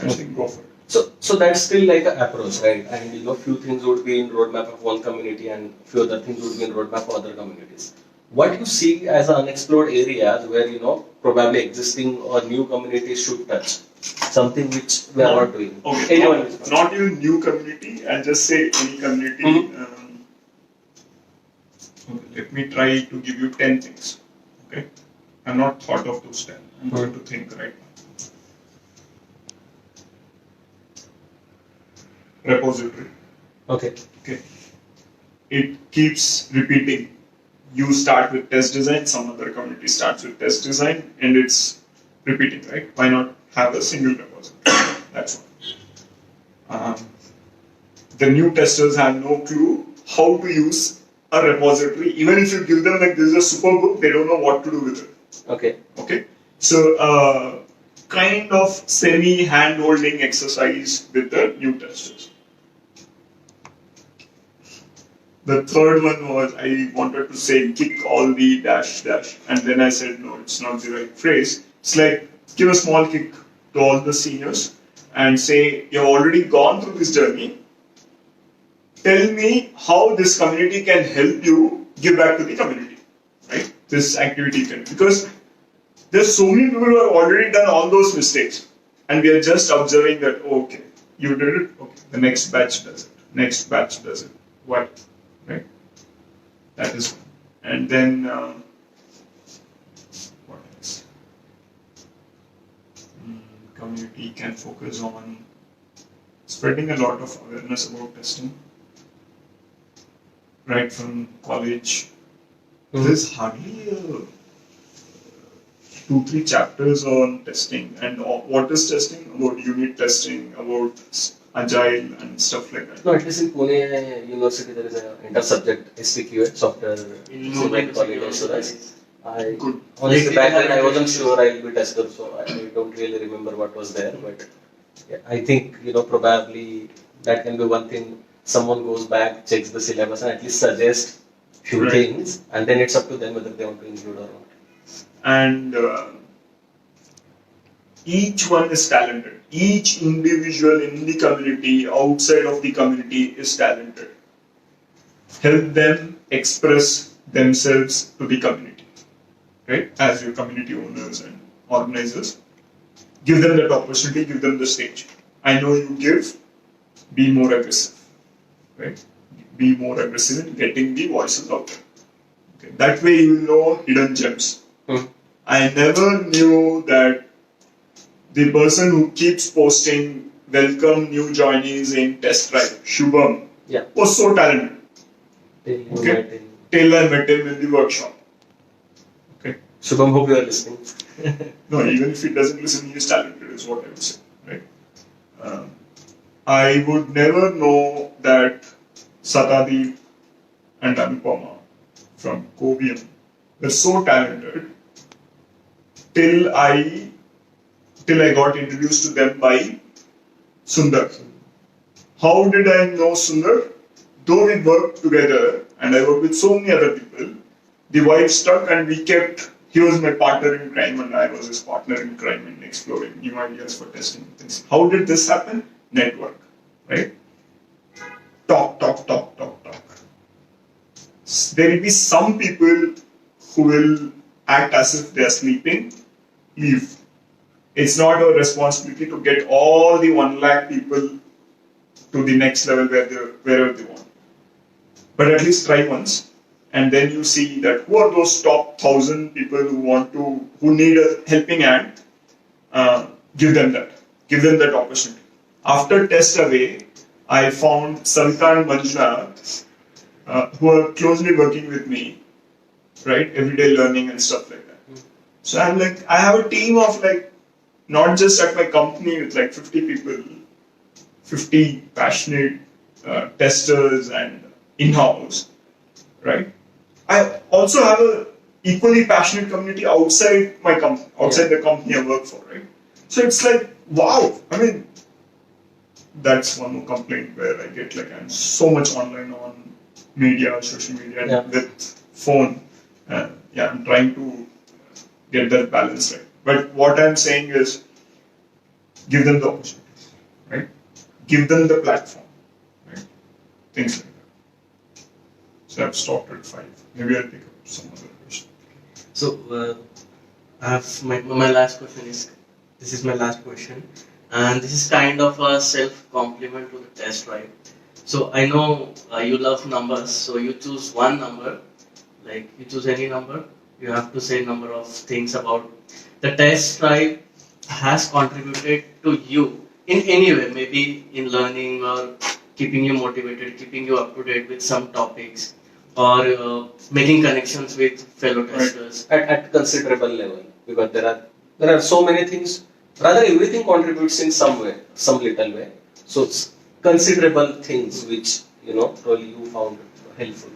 I think go for it. so that's still like an approach, right? And few things would be in roadmap of one community and few other things would be in roadmap for other communities. What you see as unexplored areas where probably existing or new communities should touch something which we are not doing. Okay, Anyone is not even new community. I'll just say any community. Okay, let me try to give you 10 things. Okay, I've not thought of those 10. I'm going to think right now. Repository. Okay. Okay. It keeps repeating. You start with test design, some other community starts with test design, and it's repeating, right? Why not have a single repository? That's one. The new testers have no clue how to use a repository. Even if you give them like this is a super book, they don't know what to do with it. Okay. Okay. So kind of semi hand-holding exercise with the new testers. The third one was I wanted to say kick all the dash dash, and then I said no, it's not the right phrase. It's like give a small kick to all the seniors and say you've already gone through this journey. Tell me how this community can help you give back to the community, right? This activity can, because there's so many people who have already done all those mistakes, and we are just observing that okay, you did it, okay, the next batch does it, next batch does it. Why? Right? That is one. And then what else? Community can focus on spreading a lot of awareness about testing. Right from college, there's hardly a 2-3 chapters on testing. And what is testing? About unit testing, about agile and stuff like that. No, at least in Pune University there is an inter-subject SPQA, software In Civil Mumbai, Quality also Assurance. there is. I Good. honestly Lately back they then have I wasn't introduced- sure I'll be tested, so I don't really remember what was there. But yeah, I think probably that can be one thing. Someone goes back, checks the syllabus, and at least suggests few Right. things, and then it's up to them whether they want to include or not. And each one is talented. Each individual in the community, outside of the community, is talented. Help them express themselves to the community, right? As your community owners and organizers, give them that opportunity, give them the stage. I know you give, be more aggressive, right? Be more aggressive in getting the voices out there. Okay. That way you will know hidden gems. I never knew that the person who keeps posting welcome new joinees in test drive, Shubham, Yeah. was so talented. Till you Okay. met in- Till I met him in the workshop. Okay. Shubham, hope you are listening. No, even if he doesn't listen, he is talented, is what I would say. Right? I would never know that Satadi and Anupama from Covium were so talented till I got introduced to them by Sundar. How did I know Sundar? Though we worked together and I worked with so many other people, the vibe stuck and we kept. He was my partner in crime and I was his partner in crime in exploring new ideas for testing things. How did this happen? Network, right? Talk. There will be some people who will act as if they are sleeping, leave. It's not our responsibility to get all the 1 lakh people to the next level wherever they want. But at least try once. And then you see that who are those top 1,000 people who need a helping hand, give them that opportunity. After test away, I found Savita and Manjuna, who are closely working with me, right? Everyday learning and stuff like that. So I'm like, I have a team of like, not just at my company with like 50 people, 50 passionate testers and in-house, right? I also have a equally passionate community outside my company, outside the company I work for, right? So it's like, wow. I mean, that's one more complaint where I get like, I'm so much online on media, social media, Yeah. with phone. Yeah, I'm trying to get that balance right. But what I'm saying is, give them the opportunities, right? Give them the platform, right? Things like that. So I've stopped at 5. Maybe I'll pick up some other question. So, I have my last question is, this is my last question, and this is kind of a self compliment to the test, right? So I know you love numbers, so you choose one number, like you choose any number. You have to say number of things about the test drive has contributed to you in any way, maybe in learning or keeping you motivated, keeping you up to date with some topics, or making connections with fellow testers. At considerable level, because there are so many things. Rather, everything contributes in some way, some little way. So it's considerable things which really you found helpful.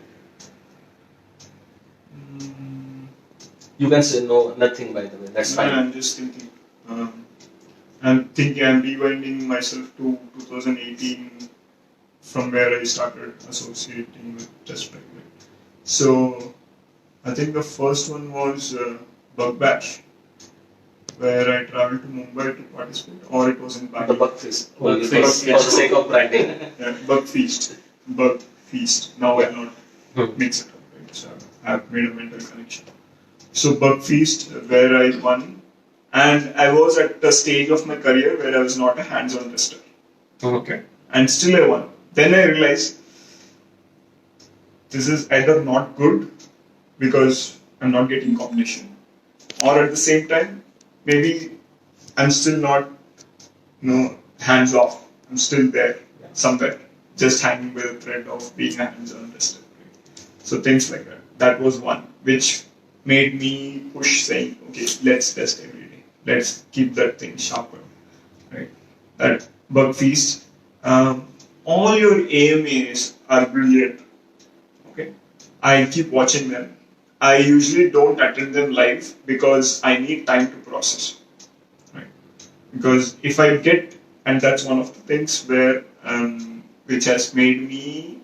You can say no, nothing, by the way. That's No, fine. I'm just thinking. I'm rewinding myself to 2018 from where I started associating with test drive. So I think the first one was Bug Bash, where I traveled to Mumbai to participate, or it was in The Bangalore. bug feast. Bug Only feast, for the sake of branding. Yeah, Bug Feast. Now I'll not mix it up, right? So I've made a mental connection. So Bug Feast, where I won, and I was at the stage of my career where I was not a hands-on tester. Okay, and still I won. Then I realized this is either not good because I'm not getting competition, or at the same time, maybe I'm still not, hands off. I'm still there somewhere, just hanging by the thread of being a hands-on tester. Right? So things like that. That was one, which made me push saying, okay, let's test every day. Let's keep that thing sharper, right? That bug feast. All your AMAs are brilliant. Okay, I keep watching them. I usually don't attend them live because I need time to process. Right? Because if I get, and that's one of the things where which has made me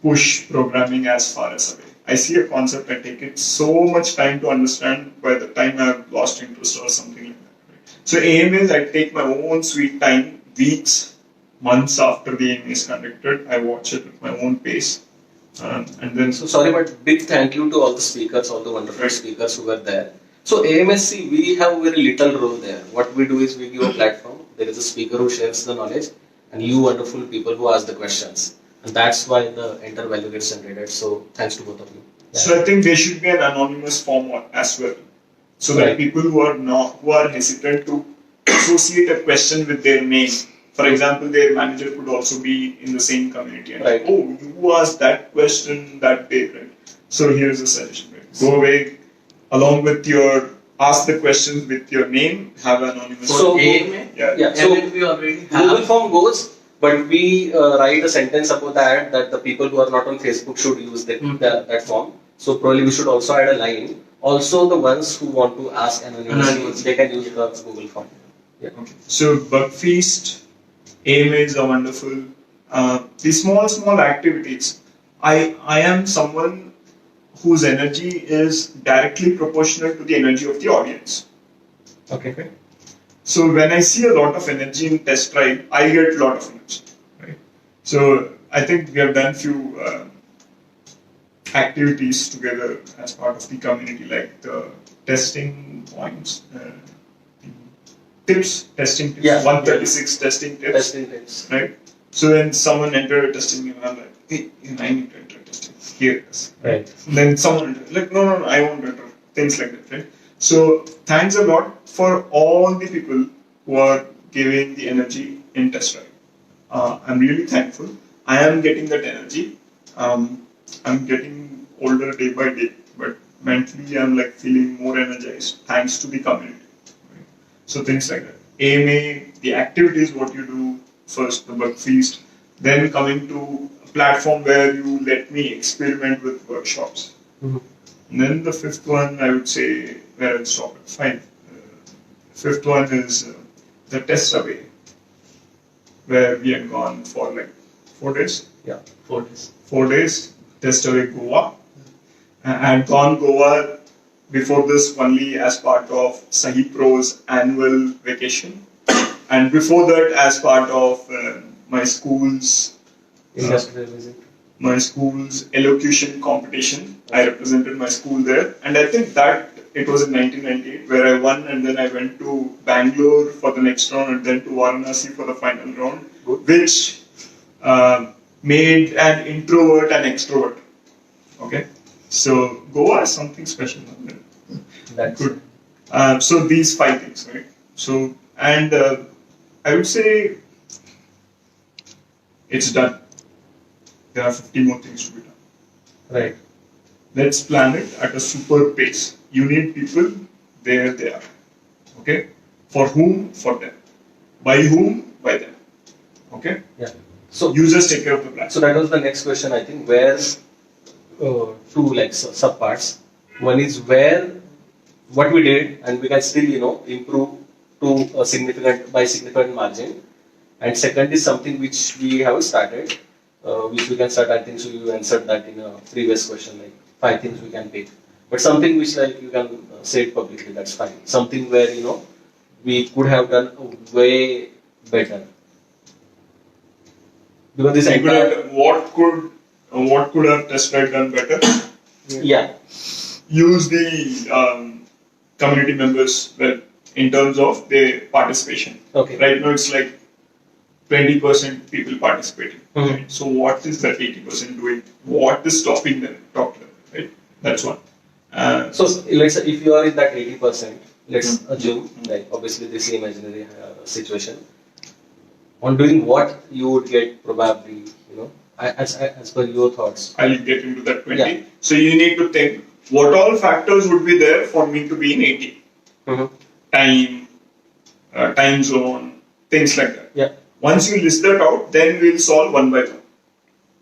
push programming as far as away. I see a concept, I take it so much time to understand by the time I've lost interest or something like that. Right? So AMAs, I take my own sweet time, weeks, months after the AMA is conducted. I watch it at my own pace. And then So sorry, but big thank you to all the speakers, all the wonderful speakers who were there. So AMSC, we have very little role there. What we do is we give a platform. There is a speaker who shares the knowledge, and you wonderful people who ask the questions. And that's why the enter value gets generated. So thanks to both of you. So I think there should be an anonymous form as well, so that people who are hesitant to associate a question with their name. For example, their manager could also be in the same community and oh, you asked that question that day, right? So here's a suggestion. Right? Go away along with your ask the questions with your name, have an anonymous. So AMA? Yeah. So we already have. Google form goes, but we write a sentence about that the people who are not on Facebook should use that form. So probably we should also add a line. Also, the ones who want to ask anonymously, they can use the Google form. Yeah. Okay. So Bug Feast, AMAs are wonderful. These small activities. I am someone whose energy is directly proportional to the energy of the audience. Okay. So when I see a lot of energy in test drive, I get a lot of energy. Right? So I think we have done few activities together as part of the community, like the testing points, testing tips, 136 testing tips. Right? So when someone entered a testing, I'm like, hey, I need to enter testing. Here it is. Right. Then someone like, no, I won't enter. Things like that, right? So thanks a lot for all the people who are giving the energy in test drive. I'm really thankful. I am getting that energy. I'm getting older day by day, but mentally I'm like feeling more energized thanks to the community. Right? So things like that. AMA, the activities, what you do first, the bug feast, then coming to a platform where you let me experiment with workshops. Mm-hmm. And then the fifth one, I would say, where I'll stop at 5. Fifth one is the test away, where we had gone for like 4 days. Yeah, 4 days. 4 days, test away Goa. I had gone Goa before this only as part of Sahi Pro's annual vacation. And before that, as part of my school's Industrial visit. My school's elocution competition. I represented my school there, and I think that it was in 1998 where I won, and then I went to Bangalore for the next round, and then to Varanasi for the final round, which made an introvert an extrovert. Okay, so Goa is something special. That's good. So these 5 things, right? So and I would say it's done. There are 50 more things to be done. right. Let's plan it at a super pace. You need people, there they are. Okay? For whom? For them. By whom? By them. Okay? Yeah. So You just take care of the plan. So that was the next question, I think, where two like sub parts. One is where what we did and we can still improve to a significant margin, and second is something which we have started, which we can start. I think so. You answered that in a previous question, like 5 things we can pick, but something which like you can say it publicly. That's fine. Something where we could have done way better. Because this entire What could have test drive done better? yeah. Use the community members well in terms of their participation. Okay. Right now it's like 20% people participating. Mhm. Right? So what is that 80% doing? What is stopping them? Talk to them. Right? That's one. So let's say if you are in that 80%, let's assume, like obviously this is imaginary situation. On doing what you would get probably, as per your thoughts. I'll get into that 20. Yeah. So you need to think what all factors would be there for me to be in 80? Time, time zone, things like that. Yeah. Once you list that out, then we'll solve one by one.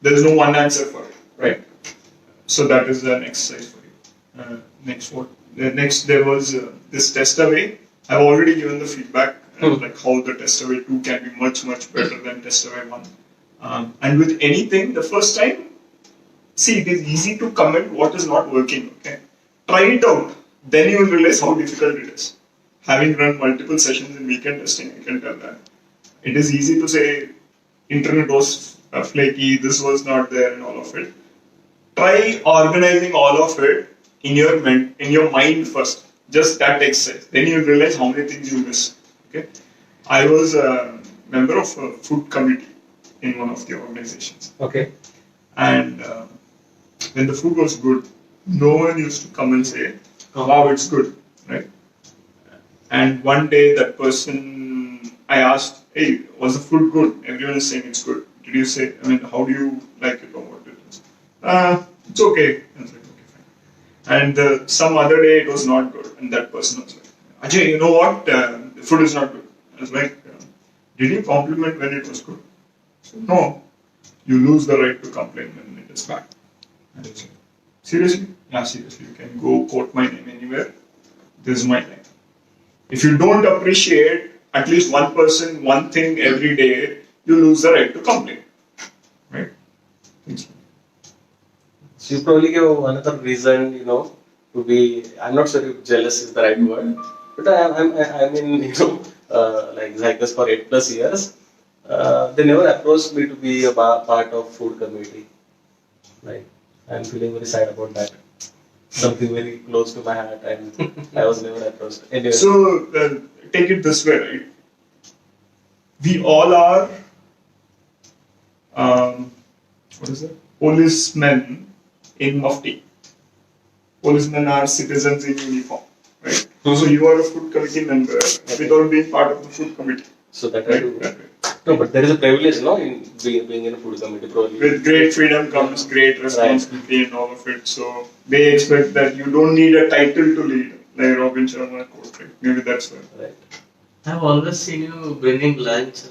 There is no one answer for it, right? So that is an exercise for you. Next there was this test away. I've already given the feedback, like how the test away 2 can be much better than test away 1. And with anything, the first time, see, it is easy to comment what is not working. Okay, try it out. Then you will realize how difficult it is. Having run multiple sessions in weekend testing, I can tell that it is easy to say internet was flaky, this was not there, and all of it. Try organizing all of it in your mind first. Just that exercise. Then you realize how many things you miss. Okay, I was a member of a food committee in one of the organizations. Okay. And when the food was good, no one used to come and say, "Wow, it's good," right? And one day that person, I asked, "Hey, was the food good?" Everyone is saying it's good. Did you say? I mean, how do you like it or what it is? It's okay. I was like, okay, fine. And some other day it was not good, and that person was like, "Ajay, you know what? The food is not good." I was like, "Did you compliment when it was good?" So, no. You lose the right to complain when it is bad. And it's like, seriously? Yeah, seriously. You can go quote my name anywhere. This is my name. If you don't appreciate at least one person, one thing every day, you lose the right to complain. Right? So you probably give another reason, to be. I'm not sure if jealous is the right word, but I'm in, like this for 8+ years. They never approached me to be a part of food committee. Like, I'm feeling very sad about that. Something very close to my heart, and I was never approached. Anyway. So take it this way, right? We all are, what is it? Policemen in mufti. Policemen are citizens in uniform, right? So you are a food committee member without being part of the food committee. So that right? I do. No, but there is a privilege, in being in a food committee. Probably. With great freedom comes great responsibility and all of it. So they expect that you don't need a title to lead, like Robin Sharma quote. Right? Maybe that's why. Right. I've always seen you bringing lunch.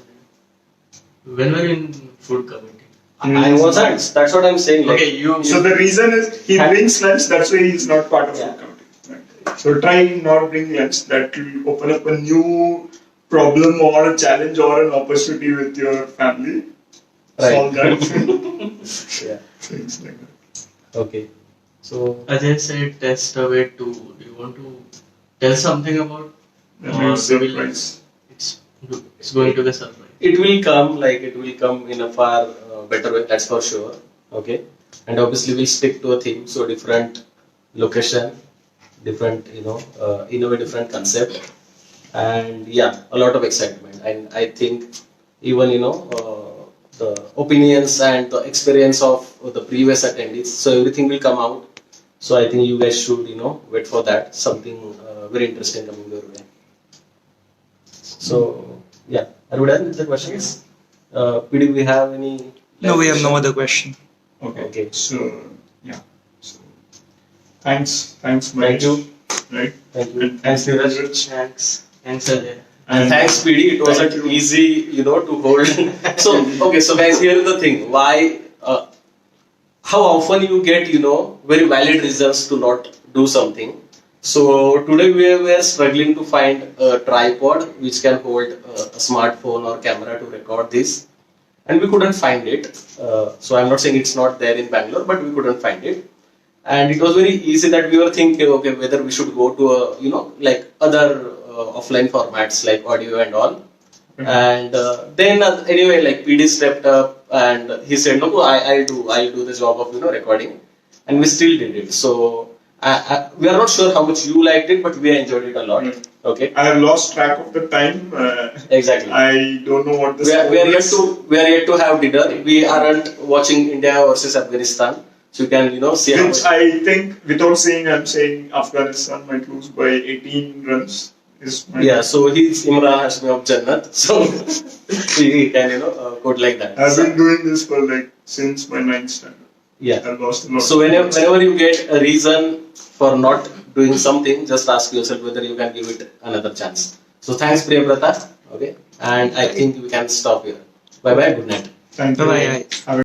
When were you in food committee? I wasn't. That's what I'm saying. Like, Okay, you. So the reason is he brings lunch. That's why he's not part of food committee. Right? So try not bring lunch. That will open up a new problem or a challenge or an opportunity with your family. Right. Solve that. Yeah. Things like that. Okay. So Ajay said test away 2. Do you want to tell something about? Maybe surprise. It's going to be a surprise. it will come in a far better way. That's for sure. Okay. And obviously we'll stick to a theme. So different location, different different concept. And yeah, a lot of excitement, and I think even the opinions and the experience of the previous attendees, so everything will come out. So I think you guys should wait for that. Something very interesting coming your way. So yeah, are we done with the questions? PD, we have any? No, we have no other question. Okay. So yeah. So thanks, Mahesh. Thank you. Right. Thank you. And Thanks, Neeraj. Thanks Ajay. And thanks, PD. It wasn't Thank you. easy, to hold. So, okay, so guys, here's the thing. Why, how often you get, very valid reasons to not do something. So, today we are struggling to find a tripod which can hold a smartphone or camera to record this. And we couldn't find it. So, I'm not saying it's not there in Bangalore, but we couldn't find it. And it was very easy that we were thinking, okay, whether we should go to a, like other offline formats like audio and all. And then anyway, like PD stepped up and he said, no, I'll do the job of recording, and we still did it. So we are not sure how much you liked it, but we enjoyed it a lot. Okay. I have lost track of the time. Exactly. I don't know what the we are score we is. are yet to have dinner. We aren't watching India versus Afghanistan, so you can see how Which I think, without saying, I'm saying Afghanistan might lose by 18 runs. Yeah, so he's Imran Hashmi of Jannat, so he can, quote like that. I've So, been doing this for since my 9th standard. Yeah. I've lost a lot. So whenever you get a reason for not doing something, just ask yourself whether you can give it another chance. So thanks, Priyabrata. Okay, and I think we can stop here. Bye bye. Good night. Thank you. Bye-bye. Have a